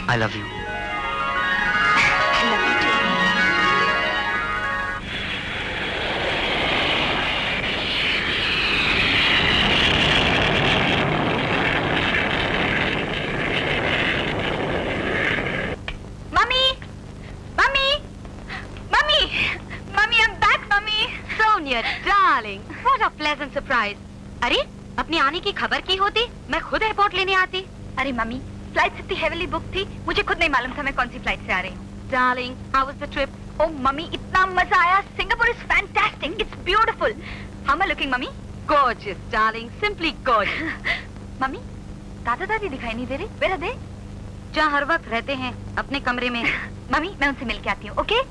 I love you। सरप्राइज। अरे अपनी आने की खबर की होती, मैं खुद एयरपोर्ट लेने आती। अरे मम्मी, फ्लाइट इतनी हेवीली बुक थी, मुझे खुद नहीं मालूम था मैं कौन सी फ्लाइट से आ रही हूँ। Darling, how was the trip? Oh mummy, इतना मजा आया। Singapore is fantastic, it's beautiful. How am I looking mummy? Gorgeous darling, simply gorgeous. Mummy, दादा दादी दिखाई नहीं दे रहे, वेयर आर दे? जहाँ हर वक्त रहते हैं, अपने कमरे में। मम्मी, मैं उनसे मिल के आती हूँ, okay?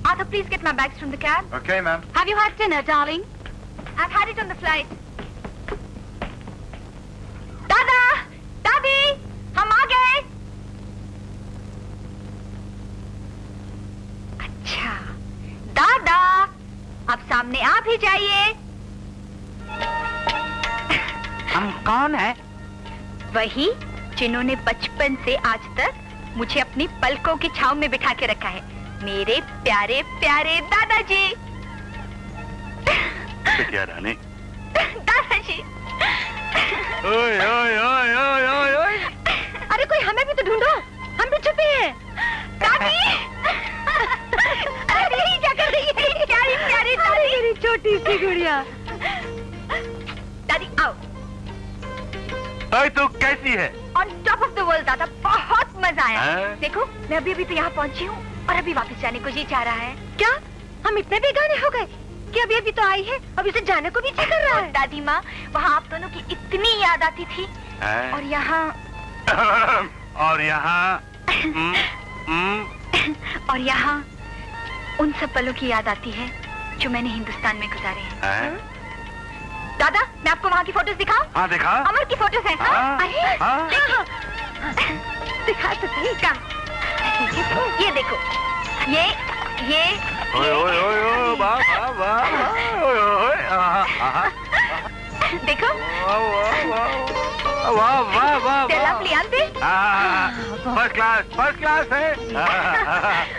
Arthur, please get my bags from the cab. Okay, ma'am. Have you had dinner, darling? I've had it on the flight. दादा, दादी, हम आ गए। सामने आ भी जाइए। हम कौन है? वही जिन्होंने बचपन से आज तक मुझे अपनी पलकों की छांव में बिठा के रखा है, मेरे प्यारे प्यारे दादाजी। बिटिया रानी। दादाजी। ओए ओए ओए ओए ओए ओए। अरे कोई हमें भी तो ढूंढो, हम भी छुपे हैं। दादी। अरे ये क्या कर रही है? प्यारी प्यारी दादी। मेरी छोटी सी गुड़िया। दादी आओ। ओए तू कैसी है? On top of the world दादा, बहुत मजा आया। हाँ? देखो मैं अभी तो यहाँ पहुँची हूँ और अभी वापस जाने को जी चाह रहा है। क्या हम इतने बेगाने हो गए कि अभी तो आई है, अब इसे जाने को भी जी कर रहा है? दादी माँ, वहाँ आप दोनों की इतनी याद आती थी। और यहाँ और यहाँ और यहाँ उन सब पलों की याद आती है जो मैंने हिंदुस्तान में गुजारे हैं। दादा मैं आपको वहाँ की फोटोज दिखाऊं? हाँ दिखा। अमर की फोटोज हैं। अरे दिखा तो सही। ये देखो, ये ओए ओए ओए ओए वाह वाह वाह ओए ओए देखो वाह वाह वाह फर्स्ट क्लास है।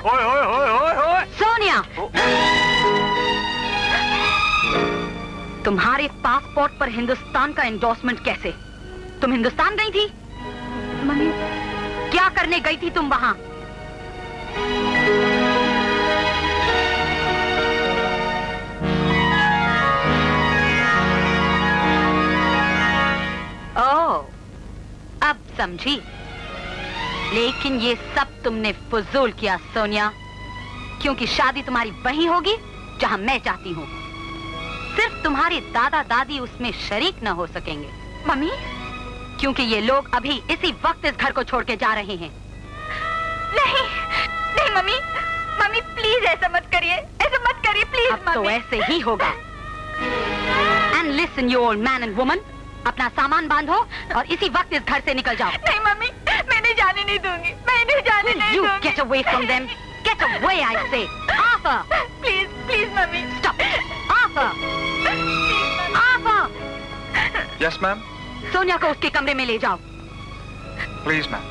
ओए ओए ओए ओए ओए। सोनिया, तुम्हारे पासपोर्ट पर हिंदुस्तान का एंडोर्समेंट कैसे? तुम हिंदुस्तान गई थी? मम्मी क्या करने गई थी तुम वहां? ओह, अब समझी। लेकिन ये सब तुमने फजूल किया सोनिया, क्योंकि शादी तुम्हारी वहीं होगी जहां मैं चाहती हूँ। सिर्फ तुम्हारे दादा दादी उसमें शरीक न हो सकेंगे। मम्मी, क्योंकि ये लोग अभी इसी वक्त इस घर को छोड़ के जा रहे हैं। नहीं नहीं मम्मी, मम्मी प्लीज ऐसा मत करिए, ऐसा मत करिए प्लीज। अब तो ऐसे ही होगा। And listen you old man and woman, अपना सामान बांधो और इसी वक्त इस घर से निकल जाओ। नहीं मम्मी, मैं नहीं जाने नहीं दूंगी, मैं नहीं जाने नहीं You दूंगी। get away from them. Get away, I say. Arthur. Please please mummy Stop. Arthur. Arthur. Yes ma'am. Sonia को उसके कमरे में ले जाओ। Please ma'am.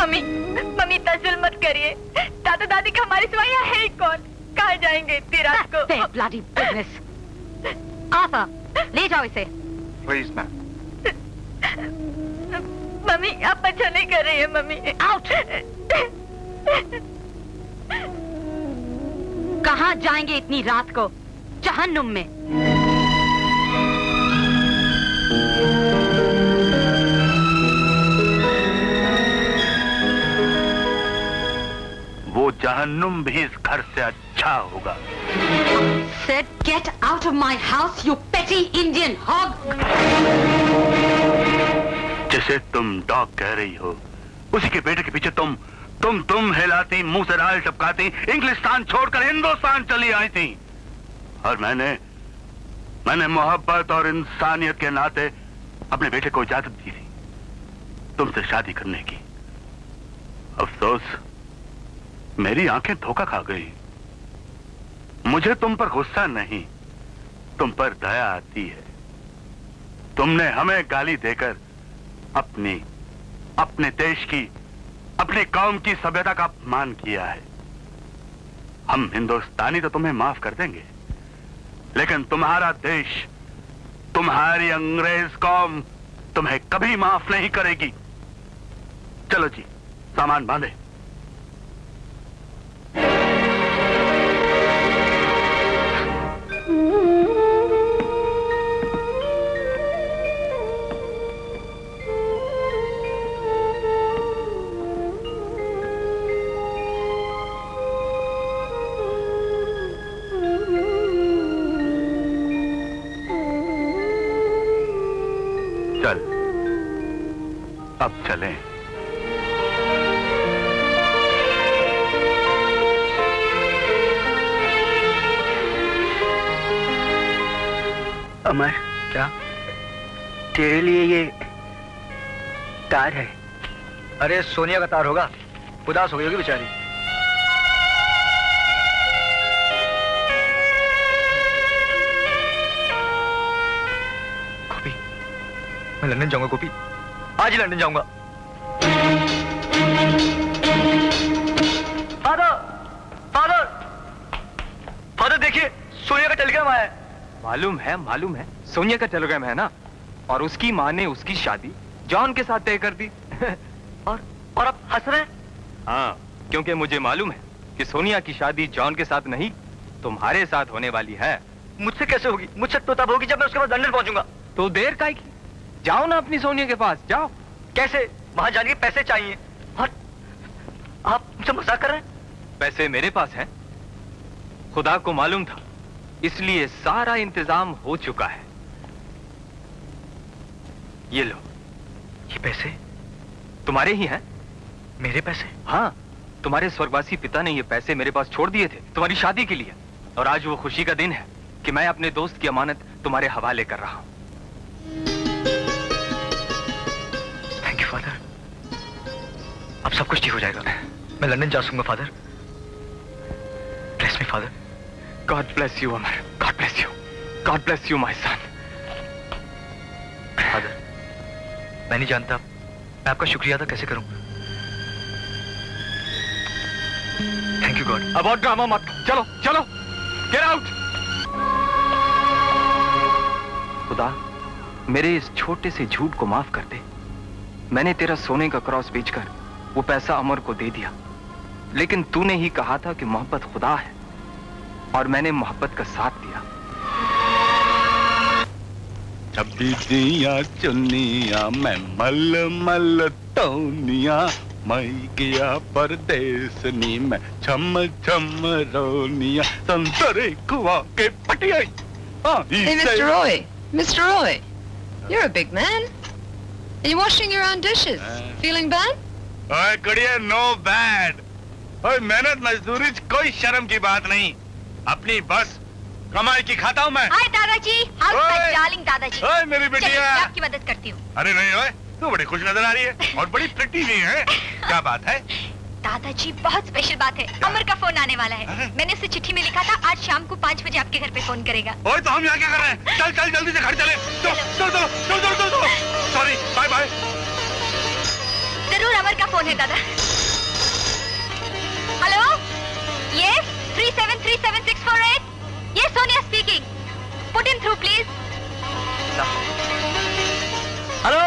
मम्मी, मम्मी तजुल मत करिए। दादा दादी का हमारी सिवा यहाँ है ही कौन? कहाँ जाएंगे इतनी रात को? Their bloody business. Arthur, ले जाओ इसे। Please ma'am. मम्मी आप अच्छा नहीं कर रही है मम्मी। Out. कहाँ जाएंगे इतनी रात को? जहन्नुम में। वो जहन्नुम भी इस घर से अच्छा होगा। Said get out of my house, you petty Indian hog. जिसे तुम डॉग कह रही हो, उसी के बेटे के पीछे तुम हिलाती, मुंह से दाल टपकाती, इंग्लिस्तान छोड़कर हिंदुस्तान चली आई थी। और मैंने मोहब्बत और इंसानियत के नाते अपने बेटे को इजाजत दी थी तुमसे शादी करने की। अफसोस मेरी आंखें धोखा खा गई। मुझे तुम पर गुस्सा नहीं, तुम पर दया आती है। तुमने हमें गाली देकर अपने देश की, अपनी कौम की सभ्यता का अपमान किया है। हम हिंदुस्तानी तो तुम्हें माफ कर देंगे, लेकिन तुम्हारा देश, तुम्हारी अंग्रेज कौम तुम्हें कभी माफ नहीं करेगी। चलो जी, सामान बांधे। चल, अब चलें। अमर, क्या? तेरे लिए ये तार है। अरे सोनिया का तार होगा, उदास हो गई होगी बेचारी। मैं लंदन जाऊंगा गोपी, आज ही लंदन जाऊंगा। फादर, फादर, फादर देखिए, सोनिया का टेलीग्राम आया है। मालूम है, सोनिया का टेलीग्राम है ना। और उसकी माँ ने उसकी शादी जॉन के साथ तय कर दी। और आप हंस रहे हैं? हाँ, क्योंकि मुझे मालूम है कि सोनिया की शादी जॉन के साथ नहीं, तुम्हारे साथ होने वाली है। मुझसे कैसे होगी? मुझसे तो तब होगी जब मैं उसके बाद लंदन पहुंचूंगा। तो देर काहे की? जाओ ना अपनी सोनिया के पास, जाओ। कैसे? वहां जाने के पैसे चाहिए। और आप मुझसे मजाक कर रहे हैं? पैसे मेरे पास हैं। खुदा को मालूम था, इसलिए सारा इंतजाम हो चुका है। ये लो। ये पैसे तुम्हारे ही हैं? मेरे पैसे? हाँ, तुम्हारे स्वर्गवासी पिता ने ये पैसे मेरे पास छोड़ दिए थे तुम्हारी शादी के लिए। और आज वो खुशी का दिन है कि मैं अपने दोस्त की अमानत तुम्हारे हवाले कर रहा हूं। Thank you father. अब सब कुछ ठीक हो जाएगा। मैं लंदन जा सकूंगा father. Bless me father. God bless you Amar. God bless you. God bless you my sun. Father, मैं नहीं जानता मैं आपका शुक्रिया अदा कैसे करूं। Thank you God. अब और ड्रामा मत। चलो चलो, गेट आउट। खुदा, मेरे इस छोटे से झूठ को माफ कर दे। मैंने तेरा सोने का क्रॉस बेचकर वो पैसा अमर को दे दिया, लेकिन तूने ही कहा था कि मोहब्बत खुदा है, और मैंने मोहब्बत का साथ दिया। छब्बीसियाँ चुनिया मैं मल मल टोनिया, मैं गया परदेस नी मैं छम छम रोनिया, संतरे कुआ के पटिया। Hey, Mr. Roy, you're a big man. Are you washing your own dishes? Feeling bad? ओए कुड़िया, नो बैड। ओए मेहनत मजदूरी कोई शर्म की बात नहीं, अपनी बस कमाई की खाता हूँ मैं। हाय दादाजी, डार्लिंग दादाजी। ओए मेरी बिटिया, मैं आपकी मदद करती हूँ। अरे नहीं ओए, तू बड़ी खुश नजर आ रही है और बड़ी प्रिटी भी है। क्या बात है? दादाजी, बहुत स्पेशल बात है। अमर का फोन आने वाला है। मैंने उसे चिट्ठी में लिखा था आज शाम को 5 बजे आपके घर पे फोन करेगा। ओए तो हम यहाँ क्या कर रहे हैं? चल चल जल्दी से घर चले। चलो। Sorry, bye bye. जरूर अमर का फोन है दादा। Hello, yes 3737-648। ये Sonia speaking. Put in through please. Hello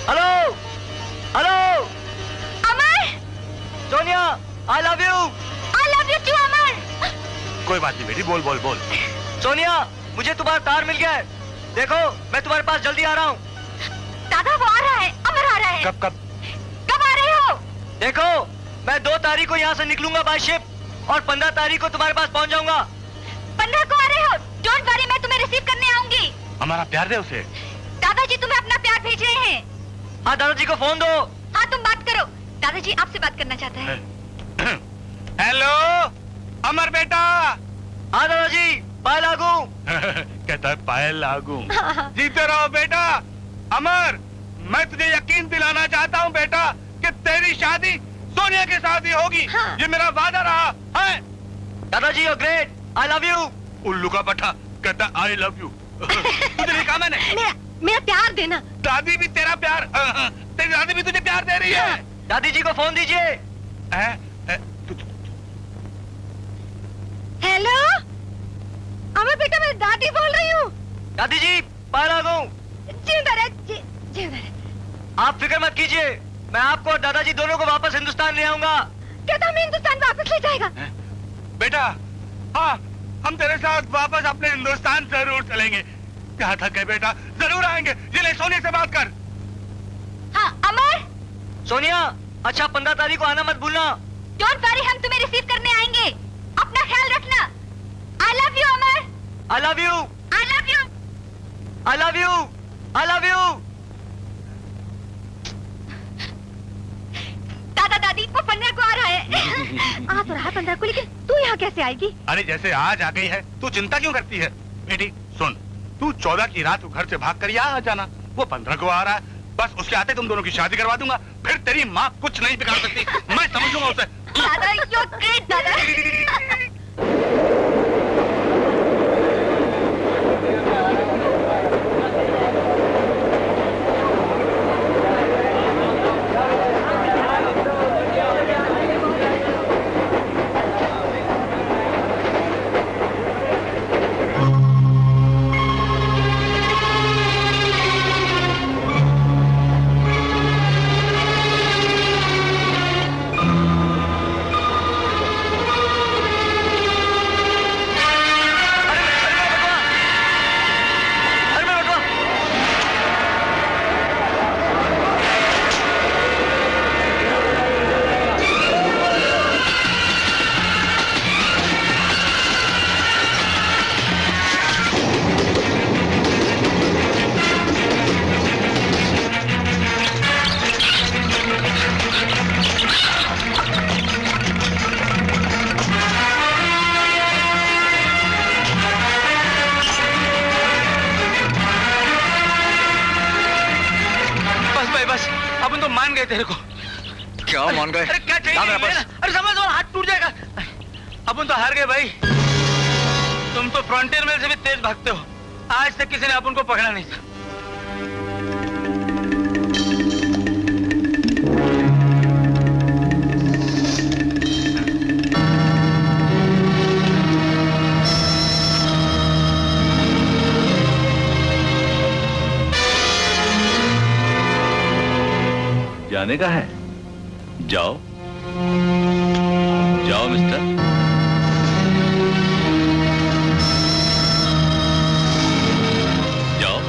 hello hello. Amar. Sonia, I love you. I love you too Amar. कोई बात नहीं बेटी, बोल बोल बोल। सोनिया, मुझे तुम्हारा तार मिल गया है। देखो, मैं तुम्हारे पास जल्दी आ रहा हूँ। दादा वो आ रहा है, अमर आ रहा है। कब कब कब आ रहे हो? देखो, मैं 2 तारीख को यहाँ से निकलूंगा बाय शिप, और 15 तारीख को तुम्हारे पास पहुँच जाऊंगा। 15 को आ रहे हो? डोंट वरी, मैं तुम्हें रिसीव करने आऊंगी। हमारा प्यार दे उसे। दादाजी तुम्हें अपना प्यार भेज रहे हैं। हाँ, दादाजी को फोन दो। हाँ, तुम बात करो। दादाजी आपसे बात करना चाहता है। हेलो अमर बेटा। हाँ दादाजी, पाए लागू। कहता है पाए लागू। जीते रहो बेटा। अमर, मैं तुझे यकीन दिलाना चाहता हूँ बेटा कि तेरी शादी सोनिया के साथ ही होगी। हाँ। ये मेरा वादा रहा है। दादाजी you great, I love you. उल्लू का पट्टा कहता आई लव यू। तुझे नहीं कहा मैंने? मेरा प्यार देना। दादी भी तेरा प्यार, तेरी दादी भी तुझे प्यार दे रही है। दादी जी को फोन दीजिए। हेलो अमर बेटा, मैं दादी बोल रही हूँ। दादी जी, पाए लागू। जिंदा रहे। आप फिक्र मत कीजिए, मैं आपको और दादाजी दोनों को वापस हिंदुस्तान ले आऊंगा। क्या तुम हमें हिंदुस्तान वापस ले जाएगा? बेटा, हाँ, हम तेरे साथ वापस अपने हिंदुस्तान जरूर चलेंगे। क्या थक गए बेटा, जरूर आएंगे। ये ले, सोनिया से बात कर। हाँ अमर। सोनिया, अच्छा 15 तारीख को आना मत भूलना। डोंट वरी, हम तुम्हें रिसीव करने आएंगे। अपना ख्याल रखना। आई love you Amar. I love you. I love you. I love you. I love you. दादा दादी, वो 15 को आ रहा है। आ तो रहा 15 को, लेकिन तू यहाँ कैसे आएगी? अरे जैसे आज आ गई है, तू चिंता क्यों करती है? बेटी सुन, तू 14 की रात को घर से भाग कर यहाँ आ जाना। वो 15 को आ रहा है, बस उसके आते तुम दोनों की शादी करवा दूंगा। फिर तेरी माँ कुछ नहीं बिगाड़ सकती, मैं समझ लूंगा उसे। दादा, you're great, दादा। तेरे को? क्या मान गए? अरे क्या चाहिए? अरे समझ लो, हाथ टूट जाएगा। अपन तो हार गए भाई। तुम तो फ्रंटियर मेल से भी तेज भागते हो। आज तक किसी ने अपन को पकड़ा नहीं था। जाने का है? जाओ जाओ मिस्टर। जाओ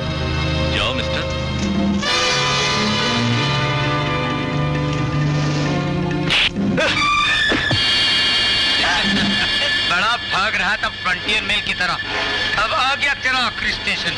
जाओ मिस्टर। बड़ा भाग रहा था फ्रंटियर मेल की तरह, अब आ गया तेरा आखिरी स्टेशन।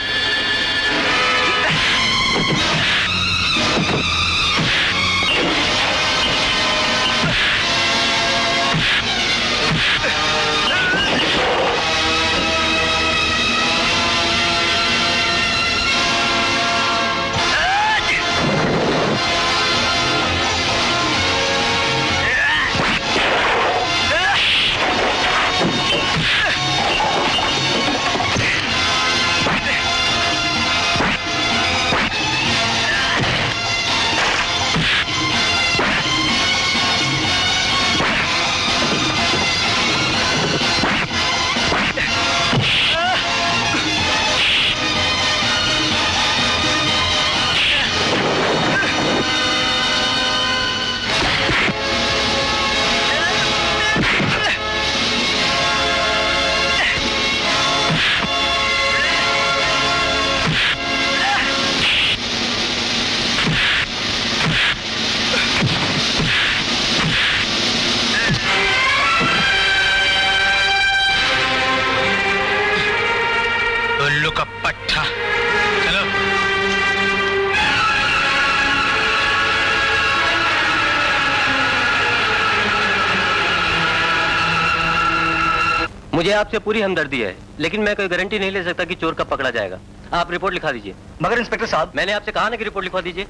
मुझे आपसे पूरी हमदर्दी है, लेकिन मैं कोई गारंटी नहीं ले सकता कि चोर कब पकड़ा जाएगा। आप रिपोर्ट लिखा दीजिए। मगर इंस्पेक्टर साहब, मैंने आपसे कहा ना कि रिपोर्ट लिखवा दीजिए।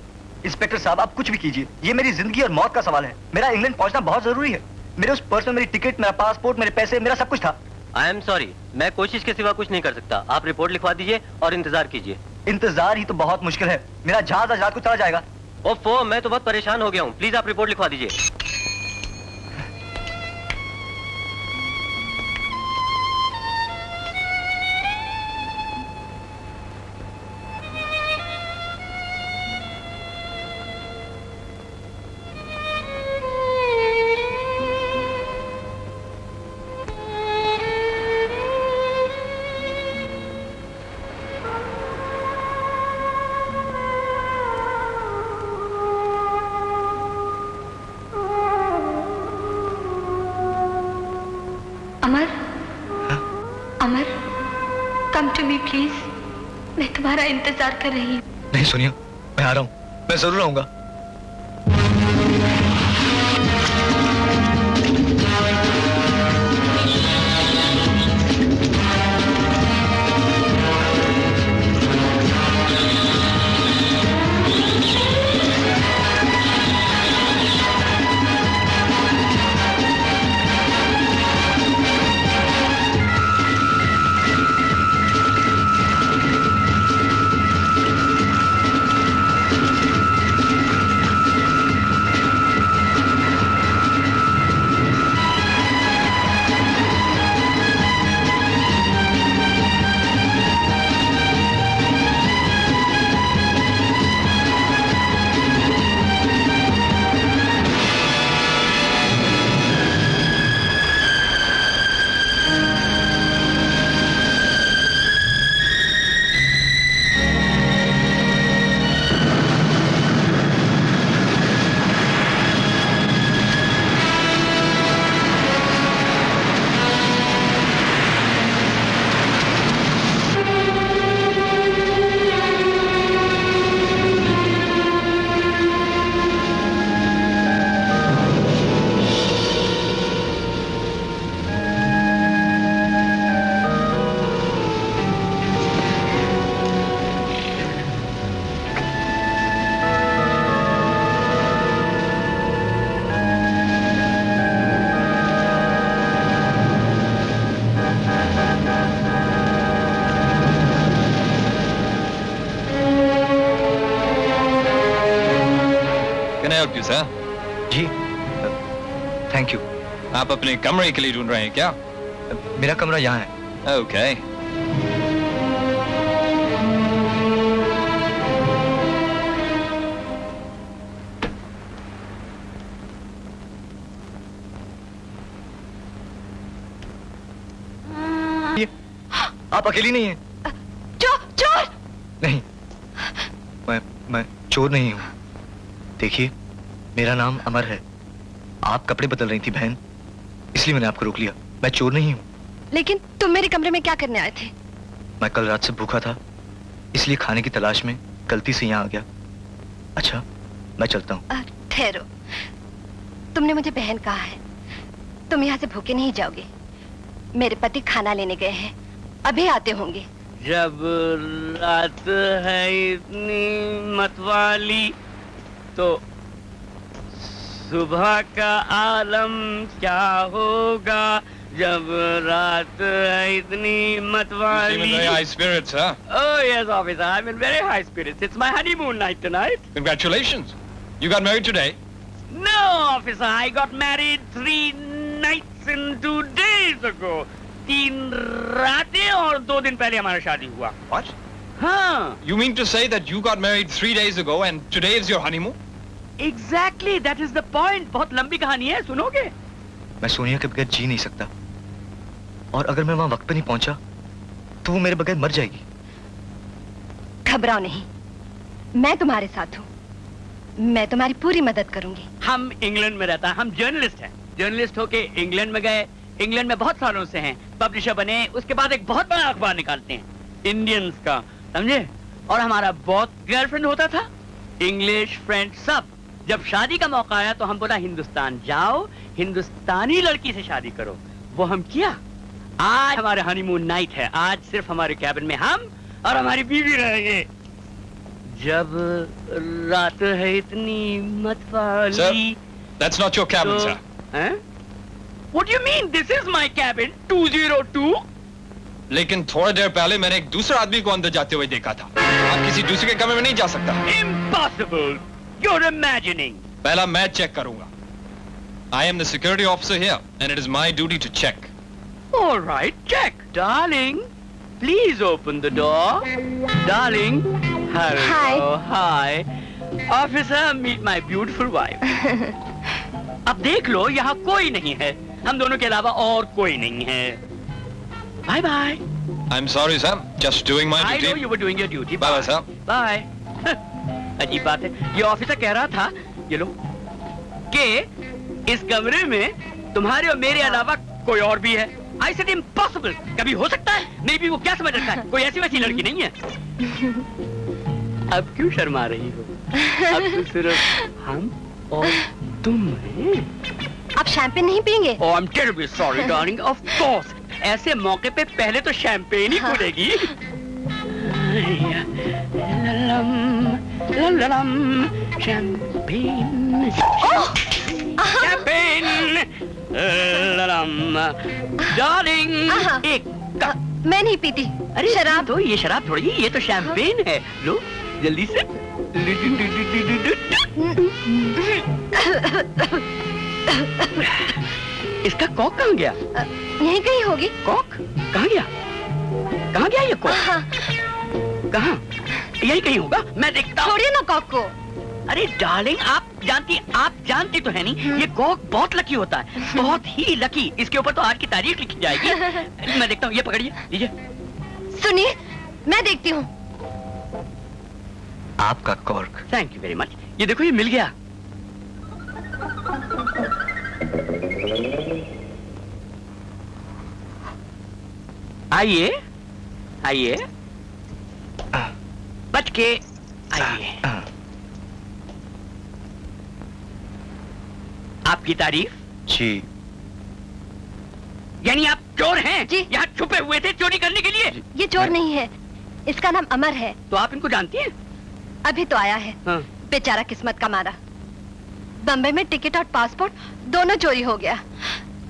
इंस्पेक्टर साहब, आप कुछ भी कीजिए, ये मेरी जिंदगी और मौत का सवाल है। मेरा इंग्लैंड पहुंचना बहुत जरूरी है। मेरे उस पर्स में मेरी टिकट, मेरा पासपोर्ट, मेरे पैसे, मेरा सब कुछ था। आई एम सॉरी, मैं कोशिश के सिवा कुछ नहीं कर सकता। आप रिपोर्ट लिखवा दीजिए और इंतजार कीजिए। इंतजार ही तो बहुत मुश्किल है। मेरा जहाज आज रात को चला जाएगा। ओफो, मैं तो बहुत परेशान हो गया हूँ। प्लीज आप रिपोर्ट लिखवा दीजिए। प्लीज, मैं तुम्हारा इंतजार कर रही हूँ। नहीं सोनिया, मैं आ रहा हूँ, मैं जरूर आऊंगा। ऑफिसर। जी, थैंक यू। आप अपने कमरे के लिए ढूंढ रहे हैं क्या? मेरा कमरा यहाँ है। ओके। आप अकेली नहीं हैं? चोर! नहीं, मैं चोर नहीं हूँ। देखिए, मेरा नाम अमर है। आप कपड़े बदल रही थी बहन, इसलिए मैंने आपको रोक लिया। मैं चोर नहीं हूँ। लेकिन तुम मेरे कमरे में क्या करने आए थे? मैं कल रात से भूखा था, इसलिए खाने की तलाश में गलती से यहाँ आ गया। अच्छा, मैं चलता हूँ। ठहरो, तुमने मुझे बहन कहा है। तुम यहाँ से भूखे नहीं जाओगे। मेरे पति खाना लेने गए हैं, अभी आते होंगे। जब रात है इतनी मतवाली तो सुबह का आलम क्या होगा। जब रात है इतनी मतवाली। You seem in very high spirits, huh? Oh yes, officer. I'm in very high spirits. It's my honeymoon night tonight. Congratulations. You got married today? No, officer. I got married 3 nights and 2 days ago. 3 रातें और 2 दिन पहले हमारा शादी हुआ। What? हाँ। You mean to say that you got married 3 days ago and today is your honeymoon? Exactly. That is the point. बहुत लंबी कहानी है, सुनोगे? मैं सोनिया के बगैर जी नहीं सकता, और अगर मैं वहाँ वक्त पे नहीं पहुंचा तो वो मेरे बगैर मर जाएगी। घबराओ नहीं, मैं तुम्हारे साथ हूँ। मैं तुम्हारी पूरी मदद करूंगी। हम इंग्लैंड में रहता, हम जर्नलिस्ट हैं। जर्नलिस्ट होके इंग्लैंड में गए, इंग्लैंड में बहुत सालों से हैं, पब्लिशर बने, उसके बाद एक बहुत बड़ा अखबार निकालते हैं इंडियंस का, समझे। और हमारा बहुत गर्लफ्रेंड होता था, इंग्लिश फ्रेंड सब। जब शादी का मौका आया तो हम बोला हिंदुस्तान जाओ, हिंदुस्तानी लड़की से शादी करो। वो हम किया। आज हमारे हनीमून नाइट है। आज सिर्फ हमारे कैबिन में हम और हमारी बीवी रहेंगे। जब रात है इतनी मतवाली। Sir, that's not your cabin, sir. हैं? What do you mean? This is my cabin, 202. लेकिन थोड़ी देर पहले मैंने एक दूसरा आदमी को अंदर जाते हुए देखा था। आप किसी दूसरे के कमरे में नहीं जा सकता। Impossible. You're imagining. पहला मैं चेक करूंगा। I am the security officer here, and it is my duty to check. All right, check, darling. Please open the door, darling. Hello, hi. Officer, meet my beautiful wife. अब देख लो, यहाँ कोई नहीं है। हम दोनों के अलावा और कोई नहीं है। Bye bye. I'm sorry, sir. Just doing my duty. I know you were doing your duty. Bye, sir. Bye. अजीब बात है। ये ऑफिसर कह रहा था, ये लो, कि इस कमरे में तुम्हारे और मेरे अलावा कोई और भी है। I said impossible. कभी हो सकता है? नहीं भी वो क्या समझ रखता है? कोई ऐसी वैसी लड़की नहीं है। अब क्यों शर्मा रही हो? अब तो सिर्फ हम और तुम हैं। आप शैंपेन नहीं पियेंगे? Oh, I'm terribly sorry, darling. Of course. ऐसे मौके पे पहले तो शैंपेन ही खुलेगी। शैंपेन, शैंपेन, डार्लिंग, एक कप। मैं नहीं पीती। अरे शराब तो, ये शराब थोड़ी, ये तो शैंपेन है। लो जल्दी से। इसका कॉक कहाँ गया? यहीं कहीं होगी। कॉक कहाँ गया? कहाँ गया ये कॉक? कहाँ? यही कहीं होगा, मैं देखता हूँ। छोड़िए ना कॉक को। अरे डार्लिंग, आप जानती तो है नहीं, ये कॉक बहुत लकी होता है, बहुत ही लकी। इसके ऊपर तो आज की तारीख लिखी जाएगी। मैं देखता हूँ, ये पकड़िए, लीजिए। सुनिए, मैं देखती हूँ। आपका cork. Thank you very much. ये देखो, ये मिल गया। आइए, आइए, बच के आइए। आपकी तारीफ? जी। यानी आप चोर हैं? जी। यहाँ छुपे हुए थे चोरी करने के लिए? ये चोर नहीं है, इसका नाम अमर है। तो आप इनको जानती हैं? अभी तो आया है। हाँ। बेचारा किस्मत का मारा। बम्बई में टिकट और पासपोर्ट दोनों चोरी हो गया।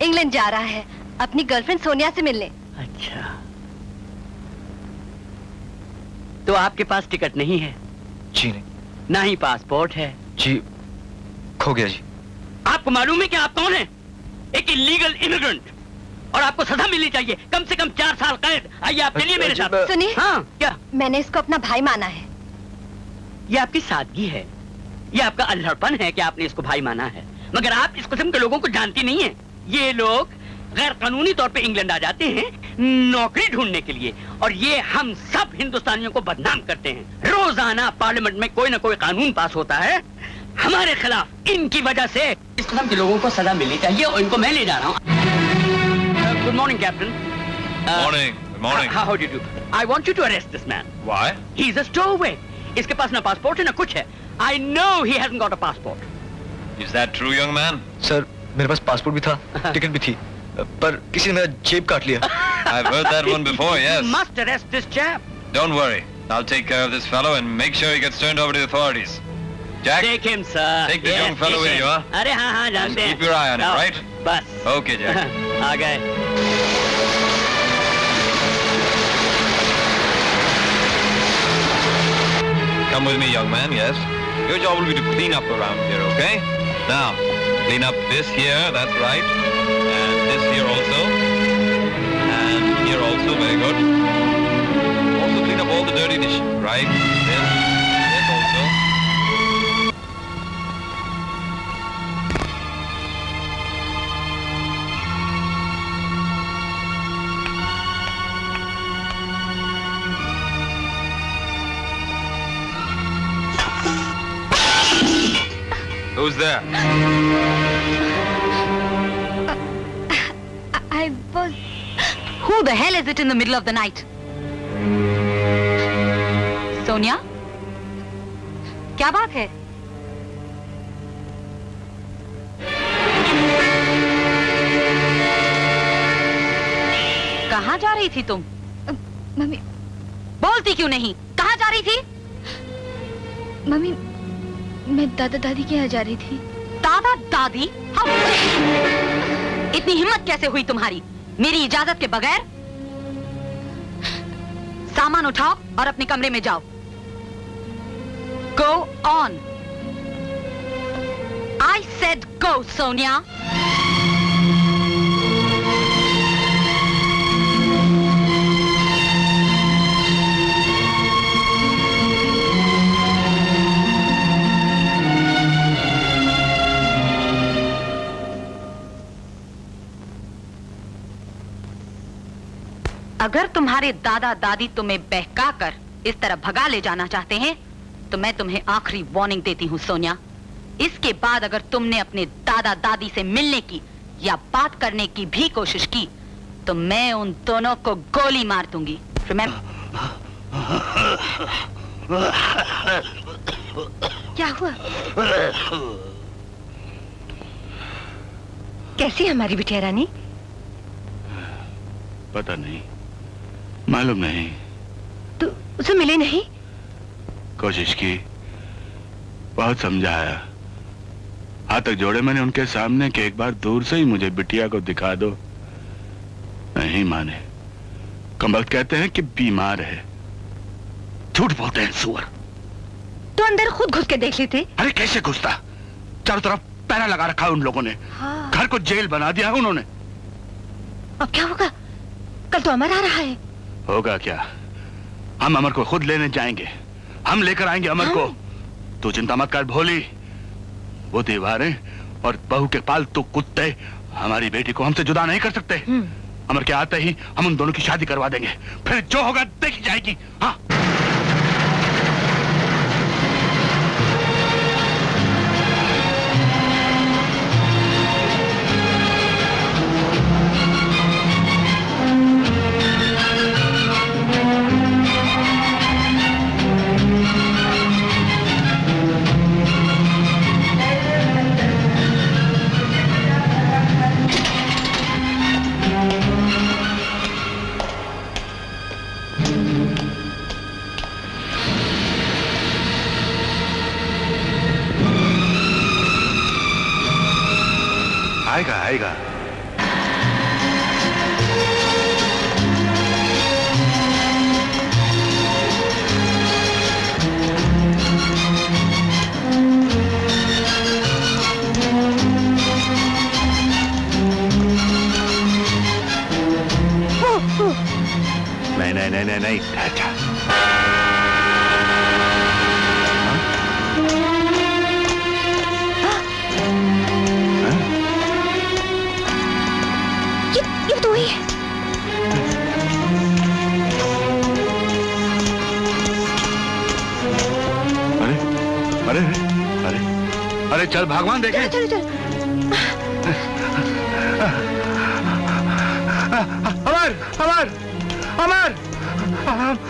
इंग्लैंड जा रहा है अपनी गर्लफ्रेंड सोनिया से मिलने। अच्छा, तो आपके पास टिकट नहीं है? जी नहीं। ना ही पासपोर्ट है? जी, खो गया जी। आपको मालूम है कि आप कौन हैं? एक इलीगल इमिग्रेंट, और आपको सजा मिलनी चाहिए, कम से कम 4 साल कैद। आइए आप चलिए मेरे साथ। सुनिए, हाँ क्या? मैंने इसको अपना भाई माना है। ये आपकी सादगी है, ये आपका अल्हड़पन है कि आपने इसको भाई माना है, मगर आप इस किस्म के लोगों को जानती नहीं है। ये लोग गैर कानूनी तौर पे इंग्लैंड आ जाते हैं नौकरी ढूंढने के लिए, और ये हम सब हिंदुस्तानियों को बदनाम करते हैं। रोजाना पार्लियामेंट में कोई ना कोई कानून पास होता है हमारे खिलाफ। इनकी वजह से इस किस्म के लोगों को सजा मिलनी चाहिए, और इनको मैं ले जा रहा हूँ। Good morning captain. Morning. Good morning. How do you do? I want you to arrest this man. Why? He's a stowaway. इसके पास ना पासपोर्ट है ना कुछ है। I know he hasn't got a passport. Is that true, young man? Sir मेरे पास पासपोर्ट भी था, टिकट भी थी, पर किसी ने मेरा जेब काट लिया। I've heard that one before, yes. You must arrest this chap. Don't worry. I'll take care of this fellow and make sure he gets turned over to the authorities. Jack? Take him, sir. Take this Yes, young fellow take with him. you, huh? अरे हाँ हाँ जानते हैं। Keep your eye on him, आओ, right? बस। Okay, Jack. आ गए। Come with me, young man, yes? Your job will be to clean up around here, okay? Now, clean up this here, that's right. And this here also. And here also, very good. Also clean up all the dirty dishes, right? This also. Who's there? I was... Who the hell is it in the middle of the night? Sonia, क्या बात है? कहाँ जा रही थी तुम? मम्मी। बोलती क्यों नहीं? कहाँ जा रही थी? मम्मी, मैं दादा दादी के यहाँ जा रही थी। दादा दादी? इतनी हिम्मत कैसे हुई तुम्हारी मेरी इजाजत के बगैर? सामान उठाओ और अपने कमरे में जाओ। Go on. I said go, Sonia. अगर तुम्हारे दादा दादी तुम्हें बहकाकर इस तरह भगा ले जाना चाहते हैं तो मैं तुम्हें आखिरी वार्निंग देती हूँ सोनिया। इसके बाद अगर तुमने अपने दादा दादी से मिलने की या बात करने की भी कोशिश की तो मैं उन दोनों को गोली मार दूंगी। क्या हुआ? कैसी है हमारी बिटिया रानी? पता नहीं, मालूम नहीं। तू उसे मिले नहीं? कोशिश की, बहुत समझाया, हाथ तक जोड़े मैंने उनके सामने कि एक बार दूर से ही मुझे बिटिया को दिखा दो। नहीं माने। कमबख्त कहते हैं कि बीमार है। झूठ बोलते हैं सुअर। तो अंदर खुद घुस के देख ली थी? अरे कैसे घुसता? चारों तरफ पैरा लगा रखा है उन लोगों ने। हाँ। घर को जेल बना दिया है उन्होंने। अब क्या होगा? कल तो अमर आ रहा है। होगा क्या? हम अमर को खुद लेने जाएंगे। हम लेकर आएंगे अमर को। तू चिंता मत कर भोली। वो दीवारें और बहू के पालतू कुत्ते हमारी बेटी को हमसे जुदा नहीं कर सकते। अमर के आते ही हम उन दोनों की शादी करवा देंगे, फिर जो होगा देखी जाएगी। हाँ। नहीं अच्छा। ये तो ही है। अरे अरे अरे अरे चल भगवान देखे। चल चल Amar Amar Amar Amar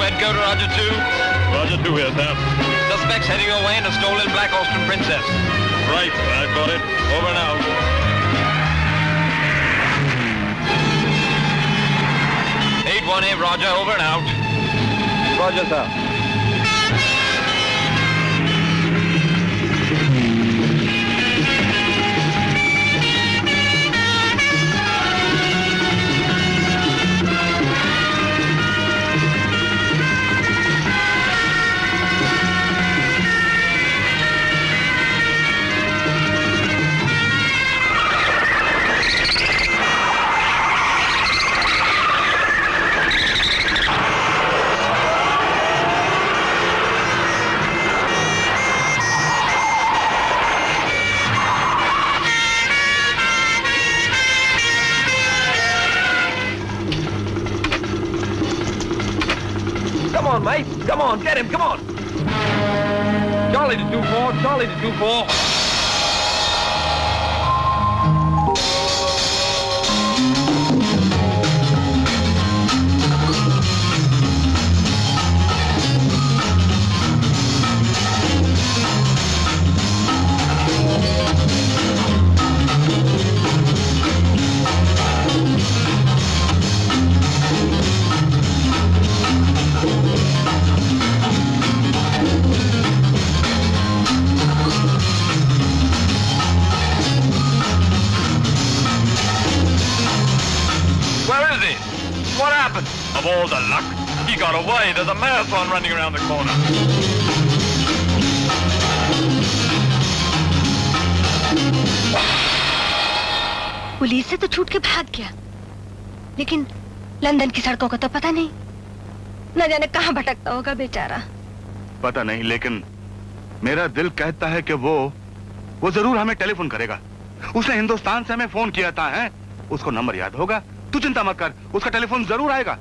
Edgar to Roger 2. Roger 2 here, Sam. Suspects heading away in a stolen Black Austrian Princess. Right, I've got it. Over and out. 818, Roger, over and out. Roger, sir. Come on, mate. Come on, get him, come on. Charlie to 2-4, Charlie to 2-4. What happened? Of all the luck, he got away. There's a marathon running around the corner. Police से तो छूट के भाग गया, लेकिन लंदन की सड़कों का तो पता नहीं। न जाने कहाँ भटकता होगा बेचारा। पता नहीं, लेकिन मेरा दिल कहता है कि वो जरूर हमें टेलीफोन करेगा। उसने हिंदुस्तान से हमें फोन किया था, है? उसको नंबर याद होगा। तू चिंता मत कर, उसका टेलीफोन जरूर आएगा।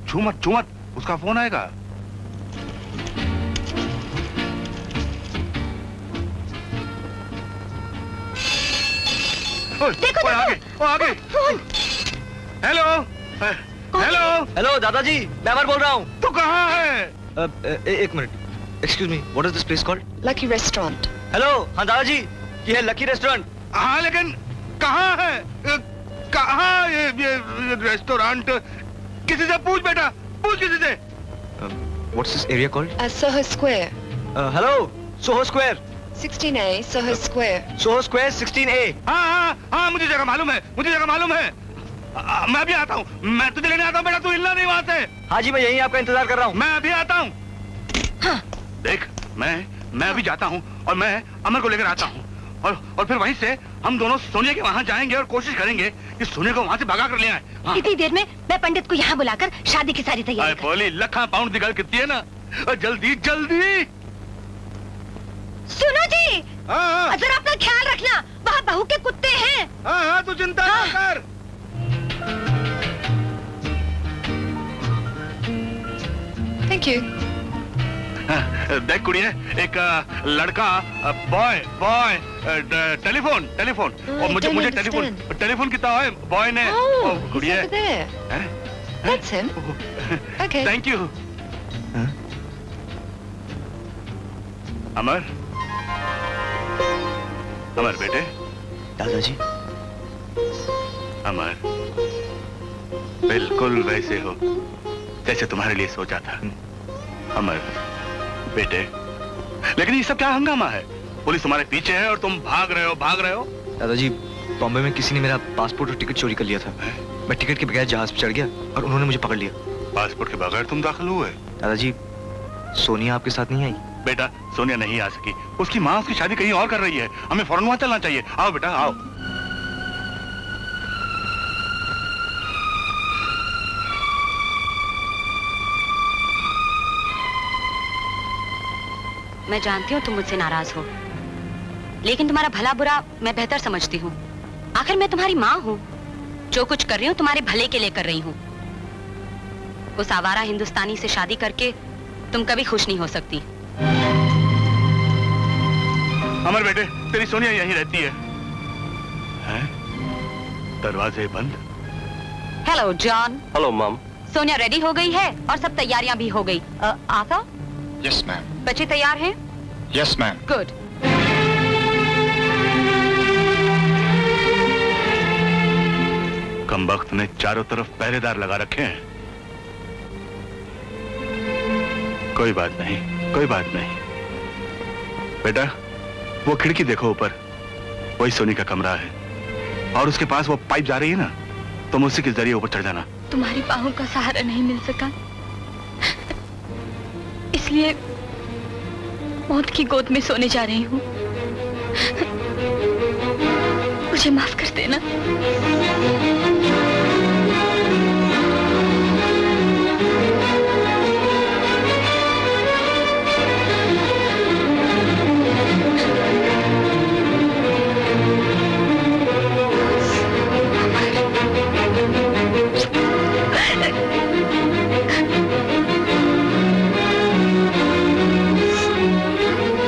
छू मत, उसका फोन आएगा। देखो, आगे। हेलो हेलो दादाजी, मैं अमर बोल रहा हूँ। तू कहाँ है? एक minute, excuse me, what is this place called? Lucky Restaurant. Hello, हाँ दादाजी, ये है लकी रेस्टोरेंट। हाँ, लेकिन कहाँ है? कहाँ ये रेस्टोरेंट? किसी से पूछ बेटा, पूछ किसी से। What's this area called? Soho Square. Hello, Soho square. 16A, Soho Square. Soho square 16A। हाँ, मुझे जगह मालूम है। मैं भी आता हूँ, मैं तुझे लेने आता हूँ बेटा, तू हिलना नहीं वहाँ से। हाँ जी, मैं यहीं आपका इंतजार कर रहा हूँ। मैं अभी आता हूँ। हाँ। देख, मैं अभी जाता हूँ और मैं अमर को लेकर आता हूँ और फिर वहीं से हम दोनों सोनिया के वहाँ जाएंगे और कोशिश करेंगे कि सोनिया को वहाँ से भगा कर ले आए। हाँ। इतनी देर में मैं पंडित को यहाँ बुलाकर शादी की सारी तैयारी बोली लखा पाउंड की गल कितनी है ना, जल्दी। सुनो जी, जरा अपना ख्याल रखना, वहाँ बहू के कुत्ते हैं। हाँ, तू चिंता ना कर। Thank you. देख कुड़िए, एक लड़का बॉय बॉय टेलीफोन टेलीफोन और मुझे टेलीफोन कितना है बॉय ने कुड़िए। That's him. Okay. Thank you. अमर, अमर बेटे। दादाजी। अमर, बिल्कुल वैसे हो जैसे तुम्हारे लिए सोचा था। अमर बेटे, लेकिन ये सब क्या हंगामा है? पुलिस तुम्हारे पीछे है और तुम भाग रहे हो। दादाजी, बॉम्बे में किसी ने मेरा पासपोर्ट और टिकट चोरी कर लिया था। मैं टिकट के बगैर जहाज पे चढ़ गया और उन्होंने मुझे पकड़ लिया। पासपोर्ट के बगैर तुम दाखिल हुए? दादाजी, सोनिया आपके साथ नहीं आई? बेटा, सोनिया नहीं आ सकी। उसकी माँ उसकी शादी कहीं और कर रही है। हमें फौरन वहां चलना चाहिए। आओ बेटा, आओ। मैं जानती हूँ तुम मुझसे नाराज हो, लेकिन तुम्हारा भला बुरा मैं बेहतर समझती हूँ। आखिर मैं तुम्हारी माँ हूँ। जो कुछ कर रही हूँ तुम्हारे भले के लिए कर रही हूँ। उस आवारा हिंदुस्तानी से शादी करके तुम कभी खुश नहीं हो सकती। अमर बेटे, तेरी सोनिया यहीं रहती है। हैं? दरवाजे बंद। Hello John. Hello mom. Sonia ready हो गई है और सब तैयारियां भी हो गई। आशा? Yes ma'am. बच्चे तैयार हैं? Yes ma'am. गुड। कमबख्त ने चारों तरफ पहरेदार लगा रखे हैं। कोई बात नहीं, कोई बात नहीं। बेटा, वो खिड़की देखो ऊपर, वही सोनी का कमरा है और उसके पास वो पाइप जा रही है ना, तुम उसी के जरिए ऊपर चढ़ जाना। तुम्हारी बाहों का सहारा नहीं मिल सका, इसलिए मौत की गोद में सोने जा रही हूँ। मुझे माफ कर देना।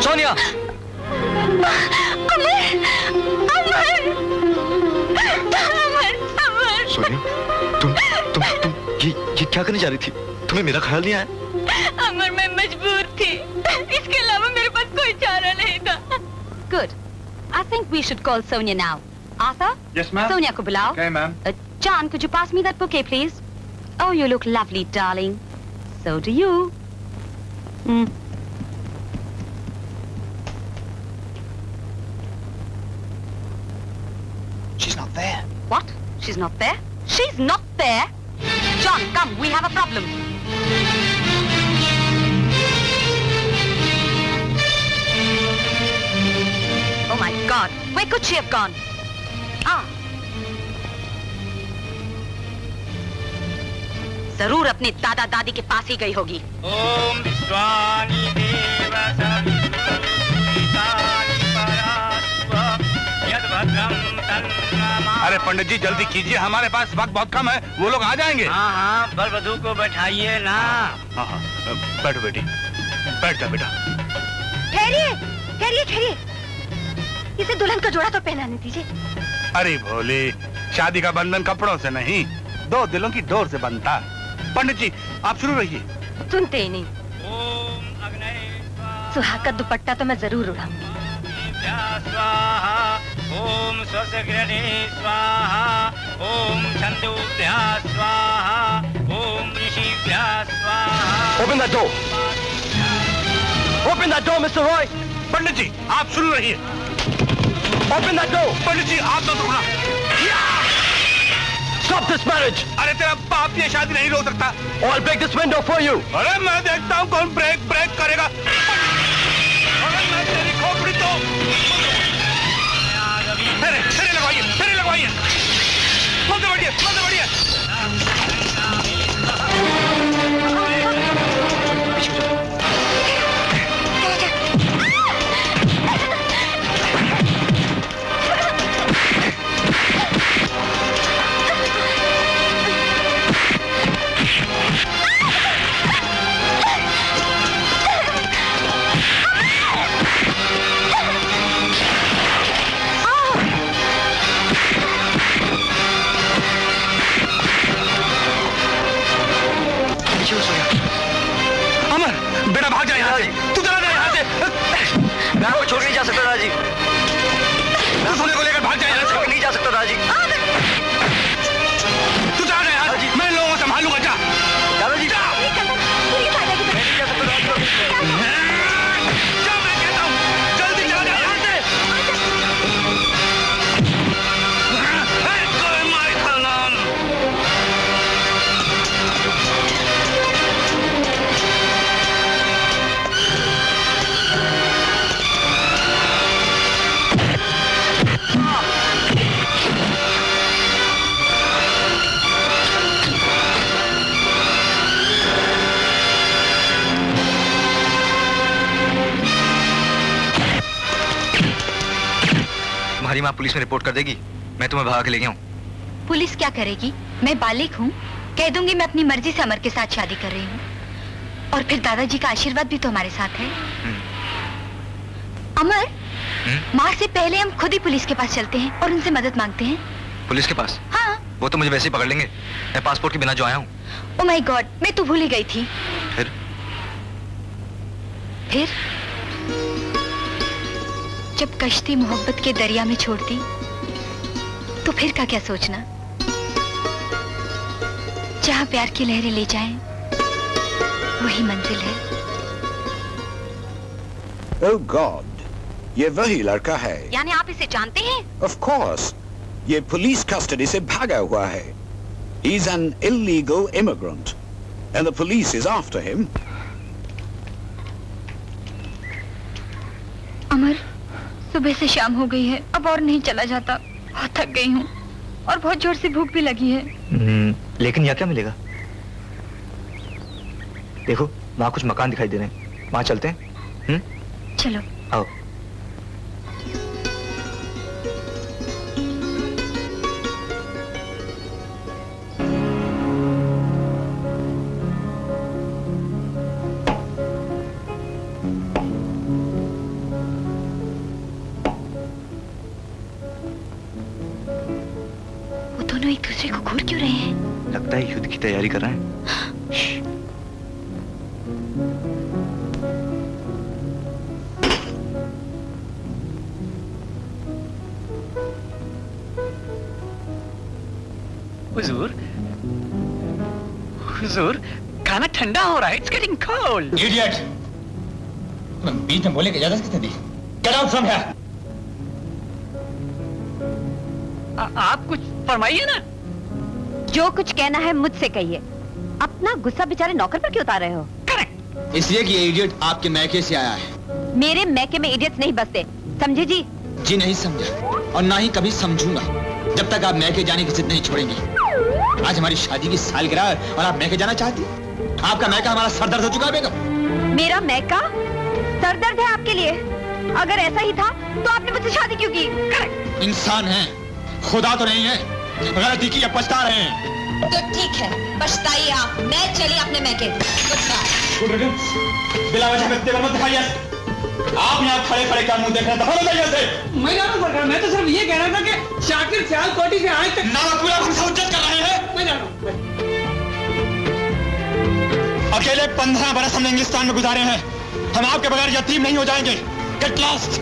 सोनिया! सोनिया, तुम ये क्या करने जा रही थी? तुम्हें मेरा ख्याल नहीं आया? अमर, मैं मजबूर थी। इसके अलावा मेरे पास कोई चारा नहीं था। Good. I think we should call Sonia now. Arthur? Yes, ma'am. Sonia को बुलाओ. Okay, ma'am. John, could you pass me that bouquet, please? Oh, you look lovely, darling. So do you. She's not there. What? She's not there? She's not there? John, come, we have a problem. Oh my God, where could she have gone? जरूर अपने दादा दादी के पास ही गई होगी। ओम विश्वानि देव अरे पंडित जी, जल्दी कीजिए, हमारे पास वक्त बहुत कम है, वो लोग आ जाएंगे। हाँ हाँ, बर वधू को बैठाइए ना। हाँ हाँ, बैठो बेटी, बैठ जा बेटा। ठहरिए, ठहरिए, ठहरिए। इसे दुल्हन का जोड़ा तो पहनाने दीजिए। अरे भोले, शादी का बंधन कपड़ों से नहीं, दो दिलों की डोर से बनता है। पंडित जी, आप शुरू रहिए। सुनते ही नहीं। सुहाग का दुपट्टा तो मैं जरूर उड़ाऊंगी। स्वाहा ओम स्वसग्रणे स्वाहा ओम छंदोभ्या स्वाहा ओम ऋषिभ्या स्वाहा। Open that door. Open that door, Mr. Roy. पंडित जी, आप शुरू रहिए। Open that door. पंडित जी, आप तो रुकना। Stop this marriage. अरे तेरा बाप ये शादी नहीं रोक सकता। Or I'll break this window for you. अरे मैं देखता हूँ कौन ब्रेक करेगा। अरे मैं तेरी खोपड़ी तो। फेरे लगवाइए। बोलते बढ़िए। भाग जा यहाँ से, तू चला जा यहाँ से। मैं आपको छोड़ नहीं जा सकता दादाजी। मैं सोने को लेकर भाग जा यहाँ से। नहीं जा सकता दादाजी। तू चला जा यहाँ से, मैं लोगों को संभालूंगा। जा दादाजी, जा। मैं नहीं जा सकता दादाजी। तुम्हारी माँ पुलिस में रिपोर्ट कर देगी। मैं तुम्हें भगा के ले गया हूँ। पुलिस क्या करेगी? मैं बालिक हूँ, कह दूंगी मैं अपनी मर्जी से अमर के साथ शादी कर रही हूँ। और फिर दादाजी का आशीर्वाद भी तो हमारे साथ है। अमर, माँ से पहले हम खुद ही पुलिस के पास चलते हैं और उनसे मदद मांगते हैं। पुलिस के पास? हाँ। वो तो मुझे वैसे ही पकड़ लेंगे। मैं पासपोर्ट के बिना जो आया हूँ। ओह माय गॉड, मैं तो भूल ही गई थी। फिर जब कश्ती मोहब्बत के दरिया में छोड़ दी तो फिर का क्या सोचना। जहाँ प्यार की लहरें ले जाएं, वही मंजिल है। Oh God, ये वही लड़का है। यानी आप इसे जानते हैं? Of course, ये पुलिस कस्टडी से भागा हुआ है। He's an illegal immigrant, and the police is after him. अमर, सुबह से शाम हो गई है, अब और नहीं चला जाता। बहुत थक गई हूँ और बहुत जोर से भूख भी लगी है। लेकिन यहाँ क्या मिलेगा? देखो, वहाँ कुछ मकान दिखाई दे रहे हैं, वहाँ चलते हैं। चलो। आओ। एक दूसरे को घूर क्यों रहे हैं? लगता है युद्ध की तैयारी कर रहे हैं। हुजूर, हुजूर, खाना ठंडा हो रहा है। It's getting cold. Idiot! बीच में बोले की इजाजत किसने दी? Get out from here! आप कुछ फरमाइए ना। जो कुछ कहना है मुझसे कहिए। अपना गुस्सा बेचारे नौकर पर क्यों उतार रहे हो? इसलिए कि ये इडियट आपके मैके से आया है। मेरे मैके में इडियट्स नहीं बसते, समझे जी? जी नहीं समझा और ना ही कभी समझूंगा जब तक आप मैके जाने की जिद नहीं छोड़ेंगे। आज हमारी शादी की सालगिरह और आप मैके जाना चाहती? आपका मैका हमारा सरदर्द हो चुका है बेगम। मेरा मैका सरदर्द है आपके लिए? अगर ऐसा ही था तो आपने मुझसे शादी क्यों की? इंसान है, खुदा तो नहीं है। गलती की या पछता रहे हैं। तो ठीक है, पछताइए आप। मैं चली अपने मैके। बिला वजह में तेवर मत दिखाइए। आप यहाँ खड़े खड़े क्या मुंह देख रहे थे? मैं जाना सरकार, मैं तो सिर्फ ये कह रहा था कि शाकिर सियालकोटी से आज तक ना पूरा हमसे उज्जत कर रहे हैं। मैं जाना हूँ। अकेले 15 बरस हमने इंग्लिस्तान में गुजारे हैं। हम आपके बगैर यतीम नहीं हो जाएंगे। Get lost.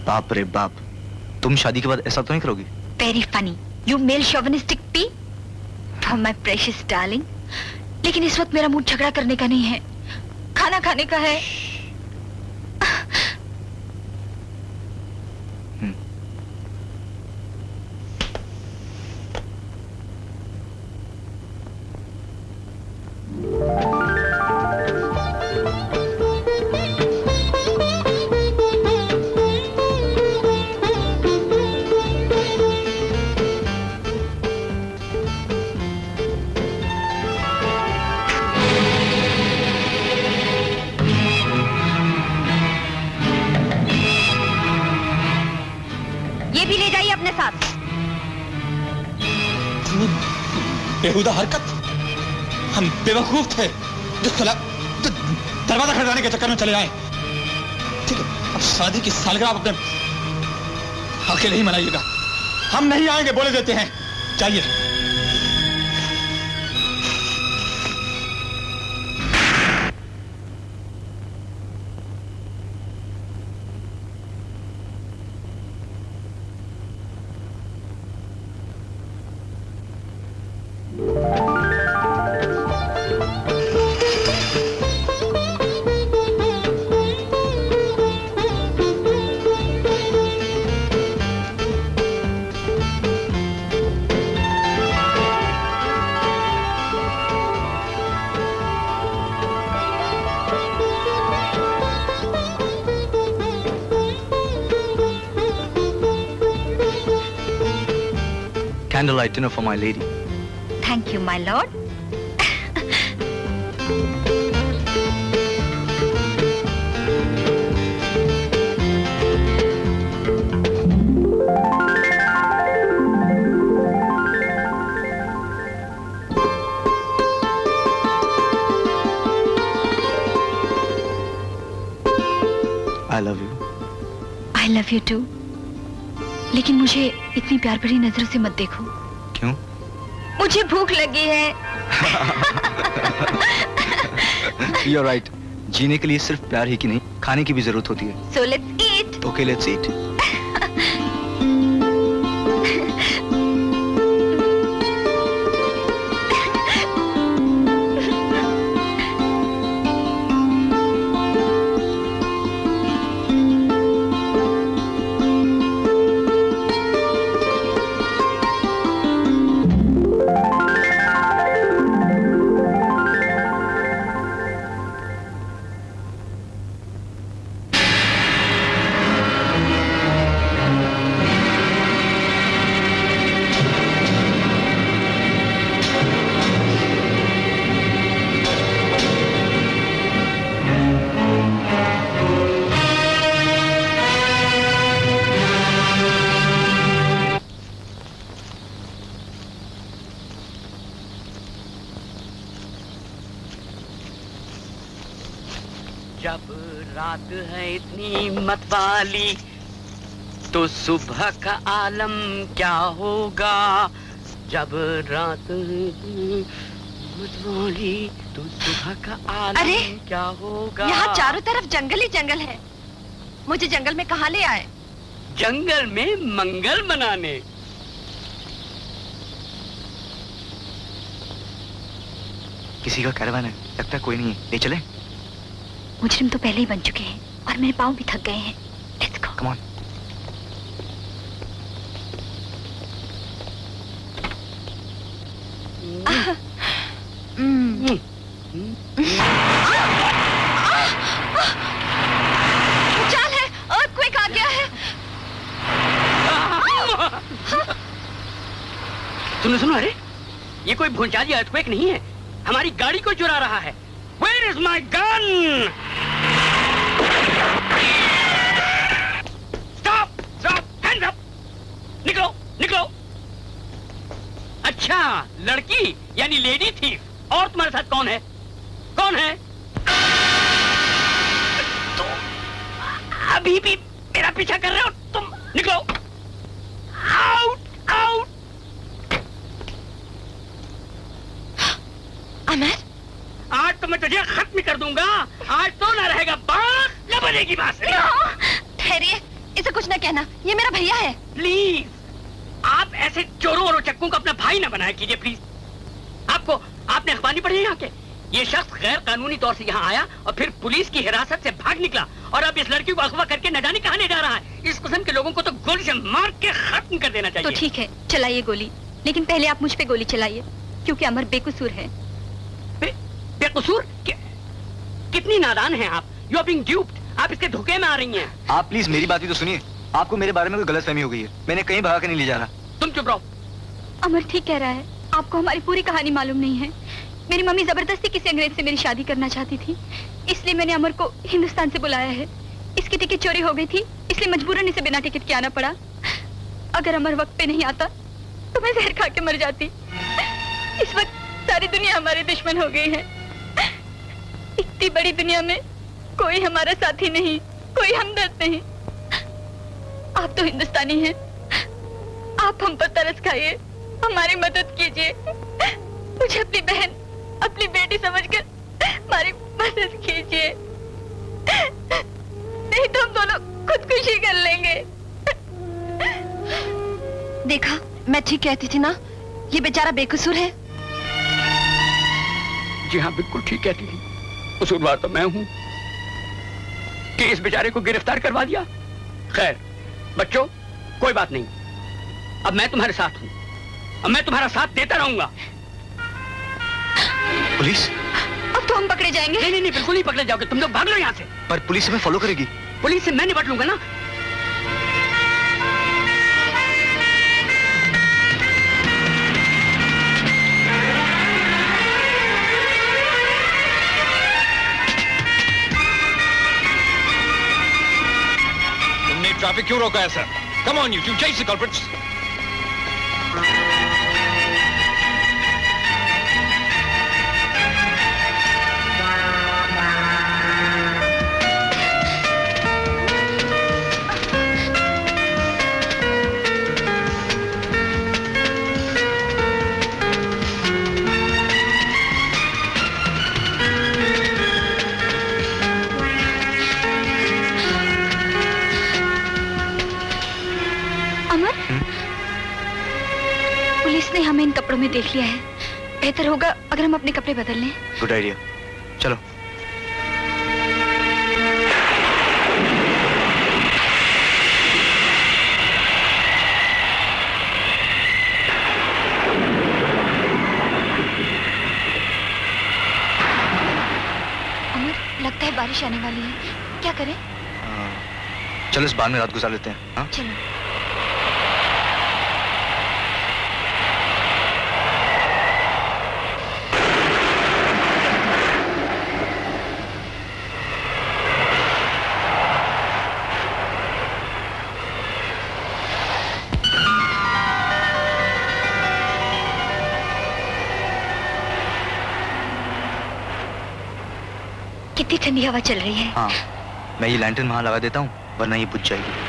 बाप रे बाप, तुम शादी के बाद ऐसा तो नहीं करोगी? Very funny, you male chauvinistic pea, for my precious darling. लेकिन इस वक्त मेरा मूड झगड़ा करने का नहीं है, खाना खाने का है। बेहुदा हरकत। हम बेवकूफ थे जो दरवाजा खड़काने के चक्कर में चले आए। ठीक है, अब शादी की सालगिरह आप अपने अकेले ही मनाइएगा। हम नहीं आएंगे, बोले देते हैं। चाहिए Candlelight dinner for my lady. Thank you, my lord. I love you. I love you too. लेकिन मुझे इतनी प्यार भरी नजरों से मत देखो। क्यों? मुझे भूख लगी है। You're right. जीने के लिए सिर्फ प्यार ही की नहीं, खाने की भी जरूरत होती है। So let's eat. Okay, let's eat. जब रात है इतनी मतवाली तो सुबह का आलम क्या होगा। जब रात है मतवाली तो सुबह का आलम क्या होगा। यहाँ चारों तरफ जंगल ही जंगल है। मुझे जंगल में कहाँ ले आए? जंगल में मंगल मनाने। किसी का कैरवान है, लगता है कोई नहीं है, ले चले? मुजरिम तो पहले ही बन चुके हैं और मेरे पाँव भी थक गए हैं। Let's go. Come on. भूचाल है, earthquake आ गया है। सुनो सुनो, अरे ये कोई भूचाल या earthquake नहीं है, हमारी गाड़ी को चुरा रहा है। Where is my gun? Stop! Stop! Hands up! निकलो, निकलो। अच्छा, लड़की यानी लेडी थीफ। और तुम्हारे साथ कौन है? कौन है? तो अभी भी मेरा पीछा कर रहे हो तुम? निकलो। Out, out. अमर, आज तो मैं तुझे खत्म कर दूंगा। आज तो ना रहेगा बांस, न बनेगी बांसुरी। ठहरिए, इसे कुछ न कहना, ये मेरा भैया है। प्लीज, आप ऐसे चोरों और उचक्कों को अपना भाई न बनाया कीजिए प्लीज। आपने अखबार नहीं पढ़ी यहाँ के? ये शख्स गैर कानूनी तौर से यहाँ आया और फिर पुलिस की हिरासत से भाग निकला और अब इस लड़की को अगवा करके न जाने कहाँ ले जा रहा है। इस किस्म के लोगों को तो गोली से मार के खत्म कर देना चाहिए। तो ठीक है, चलाइए गोली, लेकिन पहले आप मुझ पे गोली चलाइए, क्योंकि अमर बेकसूर है। बेकसूर? कितनी नादान हैं आप। You are being duped. आप इसके धोखे में आ रही हैं। आप प्लीज मेरी बात भी तो सुनिए। आपको मेरे बारे में कोई गलतफहमी हो गई है। मैंने कहीं भगा के नहीं ले जा रहा। तुम चुप रहो। अमर ठीक कह रहा है, आपको हमारी पूरी कहानी मालूम नहीं है। मेरी मम्मी जबरदस्ती किसी अंग्रेज से मेरी शादी करना चाहती थी, इसलिए मैंने अमर को हिंदुस्तान से बुलाया है। इसकी टिकट चोरी हो गई थी, इसलिए मजबूरन इसे बिना टिकट के आना पड़ा। अगर अमर वक्त पे नहीं आता तो मैं जहर खा के मर जाती। इस वक्त सारी दुनिया हमारी दुश्मन हो गई है। इतनी बड़ी दुनिया में कोई हमारा साथी नहीं, कोई हमदर्द नहीं। आप तो हिंदुस्तानी हैं, आप हम पर तरस खाइए, हमारी मदद कीजिए। मुझे अपनी बहन, अपनी बेटी समझकर हमारी मदद कीजिए, नहीं तो हम दोनों खुदकुशी कर लेंगे। देखा, मैं ठीक कहती थी ना, ये बेचारा बेकसूर है। जी हाँ, बिल्कुल ठीक कहती थी। कसूरवार तो मैं हूँ कि इस बेचारे को गिरफ्तार करवा दिया। खैर बच्चों, कोई बात नहीं, अब मैं तुम्हारे साथ हूँ, अब मैं तुम्हारा साथ देता रहूंगा। पुलिस? अब तो हम पकड़े जाएंगे। नहीं नहीं नहीं, बिल्कुल नहीं पकड़े जाओगे। तुम लोग भाग लो यहाँ से। पर पुलिस हमें फॉलो करेगी। पुलिस से मैं निपट लूंगा ना। ट्रैफिक क्यों रोका है sir? Come on you chase the culprits. Police ने हमें इन कपड़ों में देख लिया है। बेहतर होगा अगर हम अपने कपड़े बदल लें। गुड आइडिया, चलो। अमर, लगता है बारिश आने वाली है, क्या करें? चलो इस बार में रात गुजार लेते हैं। हाँ? चलो। कितनी ठंडी हवा चल रही है। हाँ, मैं ये लैंटर्न वहां लगा देता हूँ, वरना ये बुझ जाएगी।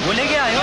वो ले गया है।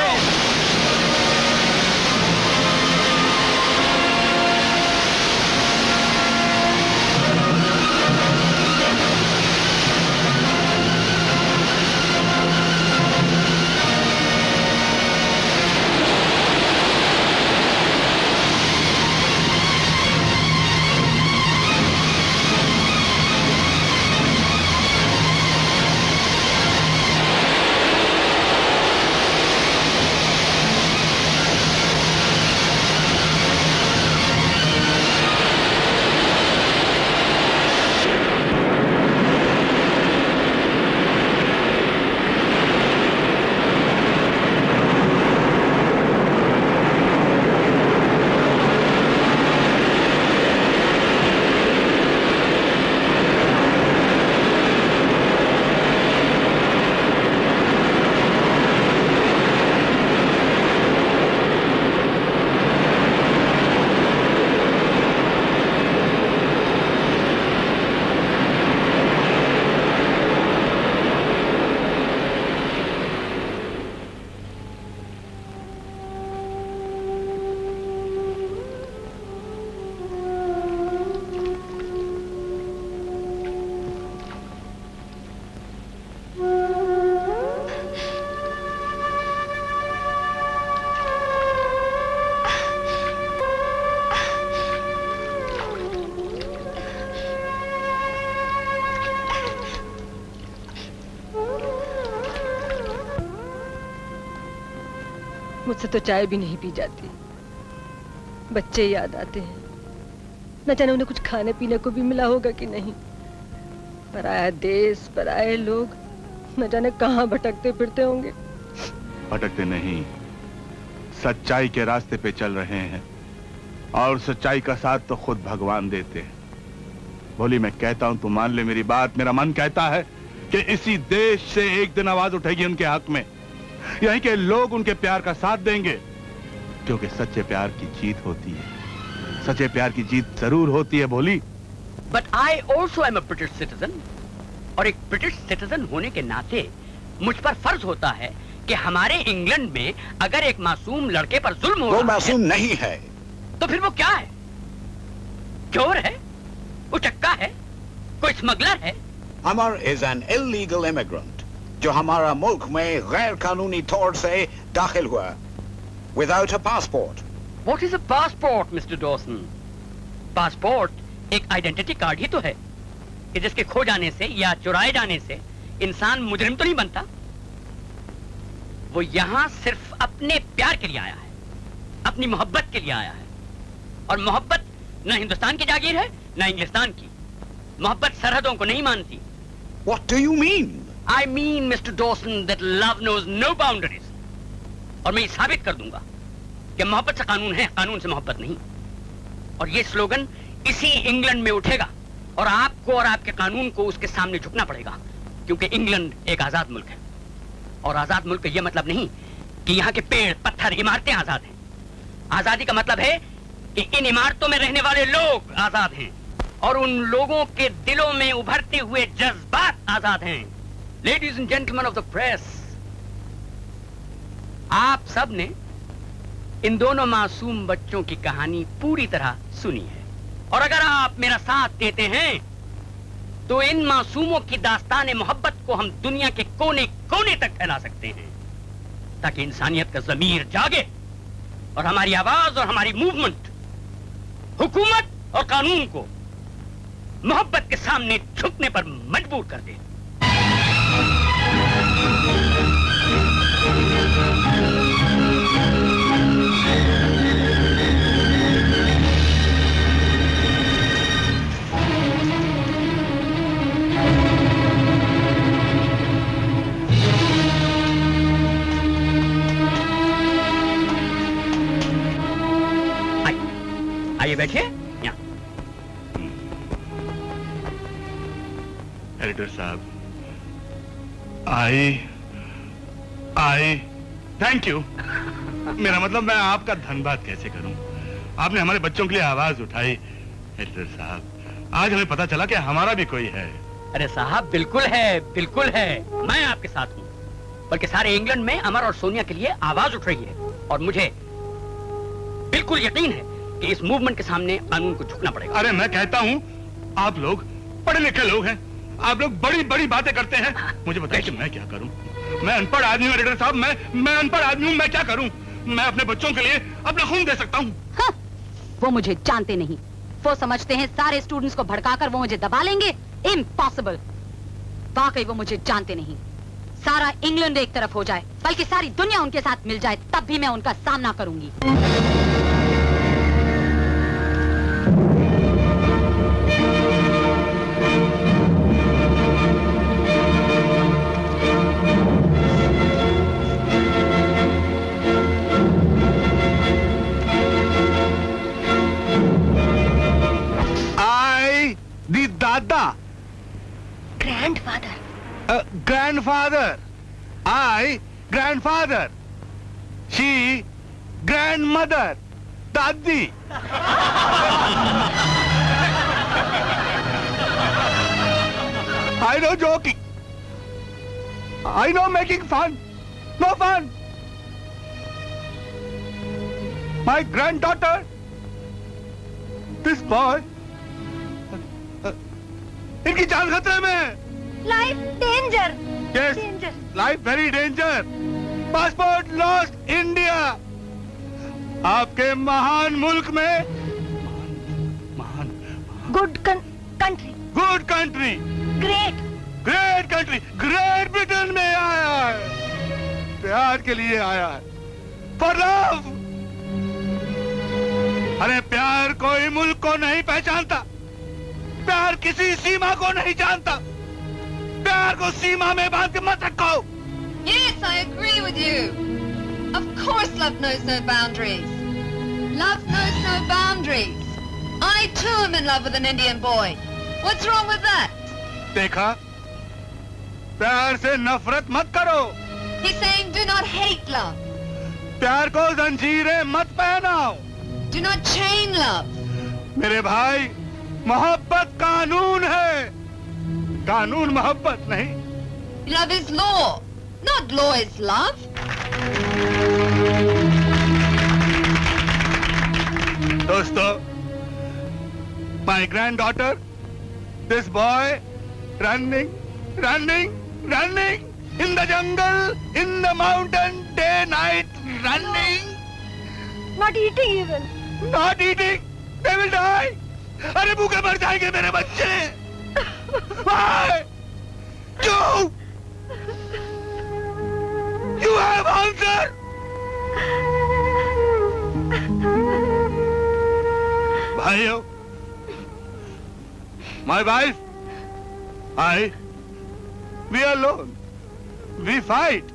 मुझसे तो चाय भी नहीं पी जाती। बच्चे याद आते हैं, न जाने उन्हें कुछ खाने पीने को भी मिला होगा कि नहीं। पराया देश, पराये लोग, न जाने कहाँ भटकते फिरते होंगे। भटकते नहीं, सच्चाई के रास्ते पे चल रहे हैं, और सच्चाई का साथ तो खुद भगवान देते हैं। बोली मैं कहता हूं, तू मान ले मेरी बात। मेरा मन कहता है कि इसी देश से एक दिन आवाज उठेगी उनके हक में। यहीं के लोग उनके प्यार का साथ देंगे, क्योंकि सच्चे प्यार की जीत होती है। सच्चे प्यार की जीत जरूर होती है। बोली But I also am a British citizen. और एक ब्रिटिश सिटीजन होने के नाते मुझ पर फर्ज होता है कि हमारे इंग्लैंड में अगर एक मासूम लड़के पर जुल्म हो रहा है, वो मासूम नहीं है, तो फिर वो क्या है? चोर है, उचक्का है, कोई स्मगलर है? अमर इज एन इलीगल इमिग्रेंट जो हमारा मुल्क में गैर कानूनी तौर से दाखिल हुआ without a passport. What is a passport, Mr. Dawson? Passport एक आइडेंटिटी कार्ड ही तो है कि जिसके खो जाने से या चुराए जाने से इंसान मुजरिम तो नहीं बनता। वो यहाँ सिर्फ अपने प्यार के लिए आया है, अपनी मोहब्बत के लिए आया है। और मोहब्बत न हिंदुस्तान की जागीर है न इंग्लिस्तान की। मोहब्बत सरहदों को नहीं मानती। What do you mean? I mean, Mr. Dawson, that love knows no boundaries. और मैं ये साबित कर दूंगा कि मोहब्बत से कानून है, कानून से मोहब्बत नहीं। और ये स्लोगन इसी इंग्लैंड में उठेगा और आपको और आपके कानून को उसके सामने झुकना पड़ेगा, क्योंकि इंग्लैंड एक आजाद मुल्क है। और आजाद मुल्क का यह मतलब नहीं कि यहाँ के पेड़, पत्थर, इमारतें आजाद हैं। आजादी का मतलब है कि इन इमारतों में रहने वाले लोग आजाद हैं और उन लोगों के दिलों में उभरते हुए जज्बात आजाद हैं। Ladies and gentleman of the press, आप सब ने इन दोनों मासूम बच्चों की कहानी पूरी तरह सुनी है, और अगर आप मेरा साथ देते हैं तो इन मासूमों की दास्तान मोहब्बत को हम दुनिया के कोने कोने तक फैला सकते हैं, ताकि इंसानियत का ज़मीर जागे और हमारी आवाज और हमारी मूवमेंट हुकूमत और कानून को मोहब्बत के सामने झुकने पर मजबूर कर दे। आइए बैठिए यहाँ। एडिटर साहब, आई थैंक यू। मेरा मतलब मैं आपका धन्यवाद कैसे करूं? आपने हमारे बच्चों के लिए आवाज उठाई। एडिटर साहब, आज हमें पता चला कि हमारा भी कोई है। अरे साहब, बिल्कुल है, बिल्कुल है। मैं आपके साथ हूँ, बल्कि सारे इंग्लैंड में अमर और सोनिया के लिए आवाज उठ रही है। और मुझे बिल्कुल यकीन है कि इस मूवमेंट के सामने कानून को झुकना पड़ेगा। अरे मैं कहता हूँ, आप लोग पढ़े लिखे लोग हैं, आप लोग बड़ी बड़ी बातें करते हैं। मुझे बताइए कि मैं क्या करूं? मैं अनपढ़ आदमी हूँ एडिटर साहब, मैं अनपढ़ आदमी हूँ, मैं क्या करूं? मैं अपने बच्चों के लिए अपना खून दे सकता हूँ। हाँ, वो मुझे जानते नहीं। वो समझते हैं सारे स्टूडेंट्स को भड़काकर वो मुझे दबा लेंगे। इम्पॉसिबल। वाकई वो मुझे जानते नहीं। सारा इंग्लैंड एक तरफ हो जाए, बल्कि सारी दुनिया उनके साथ मिल जाए, तब भी मैं उनका सामना करूंगी। दादा, grandfather, grandfather, I grandfather, she grandmother, दादी। I know joking, I know making fun, no fun. My granddaughter, this boy, इनकी जान खतरे में। Life danger. Yes, life very danger. Passport lost India. आपके महान मुल्क में good country, good country, great great country, great Britain में आया है। प्यार के लिए आया है, फॉर लव। अरे प्यार कोई मुल्क को नहीं पहचानता, प्यार किसी सीमा को नहीं जानता। प्यार को सीमा में बांध के मत रखो। Yes, I agree with you. Of course love knows no boundaries. Love knows no boundaries. I too am in love with an Indian boy. What's wrong with that? देखा, प्यार से नफरत मत करो। He's saying do not hate love. प्यार को जंजीरें मत पहनाओ। Do not chain love. मेरे भाई, मोहब्बत कानून है। कानून मोहब्बत नहीं। Love is law, not law is love. दोस्तों, my granddaughter, this boy, running in the jungle, in the mountain, day, night, running. Not eating even. Not eating. They will die. अरे भूखे मर जाएंगे मेरे बच्चे। Why? You have answer. भाइयों, my wife, we are alone. We fight.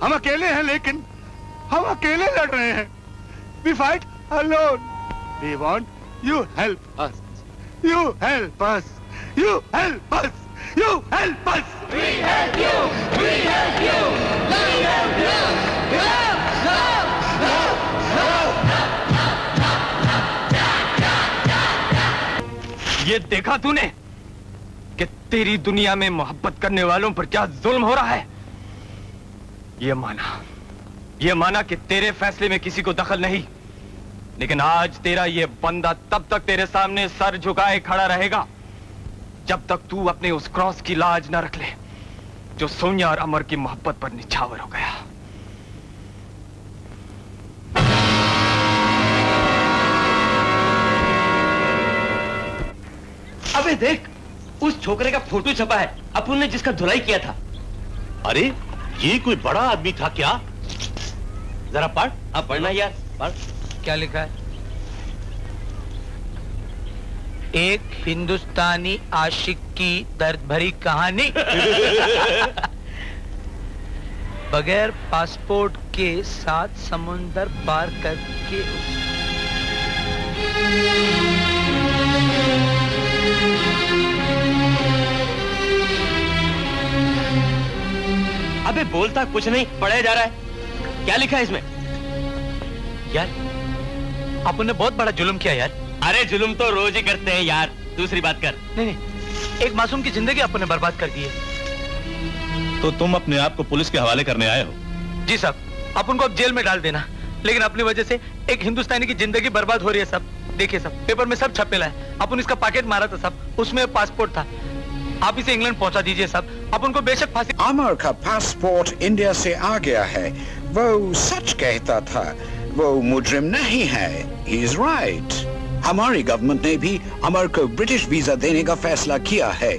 हम अकेले हैं लेकिन हम अकेले लड़ रहे हैं। We fight alone. We want you help us. You help us. You help us. You help us. We help you. We help you. We help you. ये देखा तूने कि तेरी दुनिया में मोहब्बत करने वालों पर क्या जुल्म हो रहा है? ये माना कि तेरे फैसले में किसी को दखल नहीं, लेकिन आज तेरा ये बंदा तब तक तेरे सामने सर झुकाए खड़ा रहेगा जब तक तू अपने उस क्रॉस की लाज न रख ले जो सोनिया और अमर की मोहब्बत पर निछावर हो गया। अबे देख, उस छोकरे का फोटो छपा है, अपुन ने जिसका धुलाई किया था। अरे ये कोई बड़ा आदमी था क्या? जरा पढ़। हाँ पढ़ना यार, पढ़। क्या लिखा है? एक हिंदुस्तानी आशिक की दर्द भरी कहानी। बगैर पासपोर्ट के 7 समुंदर पार करके। अबे बोलता कुछ नहीं, पढ़ाया जा रहा है। क्या लिखा है इसमें? यार अपन ने बहुत बड़ा जुल्म किया यार। अरे जुल्म तो रोज ही करते हैं यार, दूसरी बात कर। नहीं, एक मासूम की जिंदगी अपन ने बर्बाद कर दी है। तो तुम अपने आप को पुलिस के हवाले करने आए हो? जी साहब, अपन को अब जेल में डाल देना, लेकिन अपनी वजह से एक हिंदुस्तानी की जिंदगी बर्बाद हो रही है साहब। देखिए साहब, पेपर में सब छपेला है। अपन इसका पैकेट मारा था साहब, उसमें पासपोर्ट था। आप इसे इंग्लैंड पहुंचा दीजिए साहब, अपन को बेशक फांसी। अमर का पासपोर्ट इंडिया से आ गया है, वो सच कहता था, वो मुजरिम नहीं है। He is right. हमारी गवर्नमेंट ने भी अमर को ब्रिटिश वीजा देने का फैसला किया है।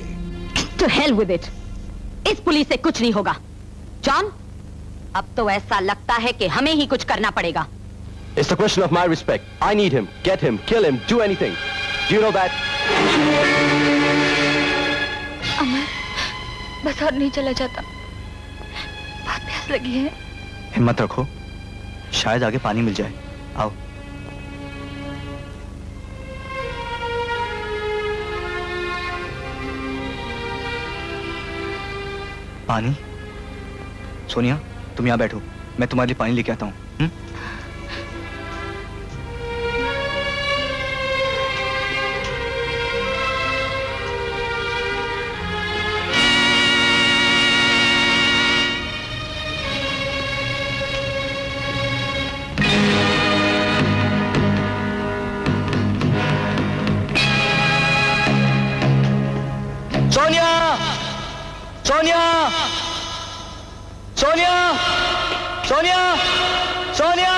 To hell with it. इस पुलिस से कुछ नहीं होगा। जॉन, अब तो ऐसा लगता है कि हमें ही कुछ करना पड़ेगा। It's a question of my respect. I need him. Get him. Kill him. Do anything. Do you know that? अमर, बस और नहीं चला जाता। बहुत प्यास लगी है। हिम्मत रखो, शायद आगे पानी मिल जाए। आओ। पानी? सोनिया, तुम यहाँ बैठो, मैं तुम्हारे लिए पानी लेके आता हूँ। Sonia, Sonia, Sonia, Sonia, Sonia,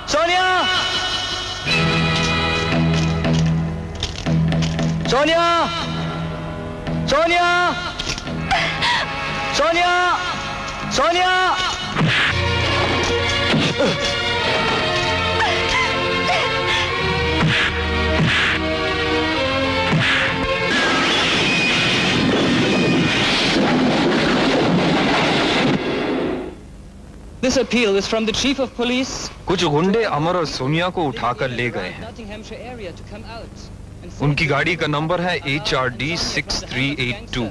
Sonia, Sonia, Sonia, Sonia, Sonia. This appeal is from the Chief of Police. कुछ गुंडे अमर और सोनिया को उठाकर ले गए हैं। उनकी गाड़ी का नंबर है HRD 6382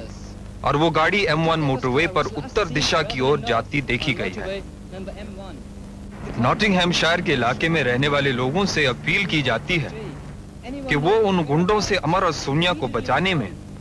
और वो गाड़ी M1 मोटरवे पर उत्तर दिशा की ओर जाती देखी गई है। नॉटिंघैमशायर के इलाके में रहने वाले लोगों से अपील की जाती है कि वो उन गुंडों से अमर और सोनिया को बचाने में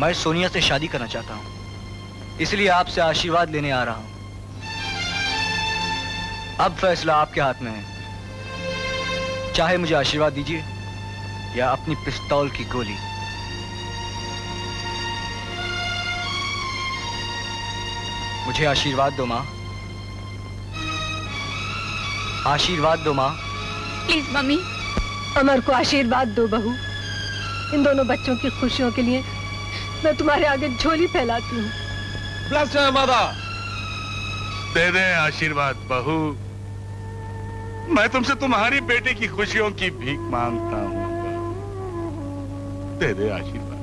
मैं सोनिया से शादी करना चाहता हूं, इसलिए आपसे आशीर्वाद लेने आ रहा हूं। अब फैसला आपके हाथ में है, चाहे मुझे आशीर्वाद दीजिए या अपनी पिस्तौल की गोली। मुझे आशीर्वाद दो माँ, आशीर्वाद दो माँ। प्लीज मम्मी, अमर को आशीर्वाद दो बहू। इन दोनों बच्चों की खुशियों के लिए मैं तुम्हारे आगे झोली फैलाती हूँ। Bless her, mother. दे दे आशीर्वाद बहू। मैं तुमसे तुम्हारी बेटे की खुशियों की भीख मांगता हूँ। दे दे आशीर्वाद।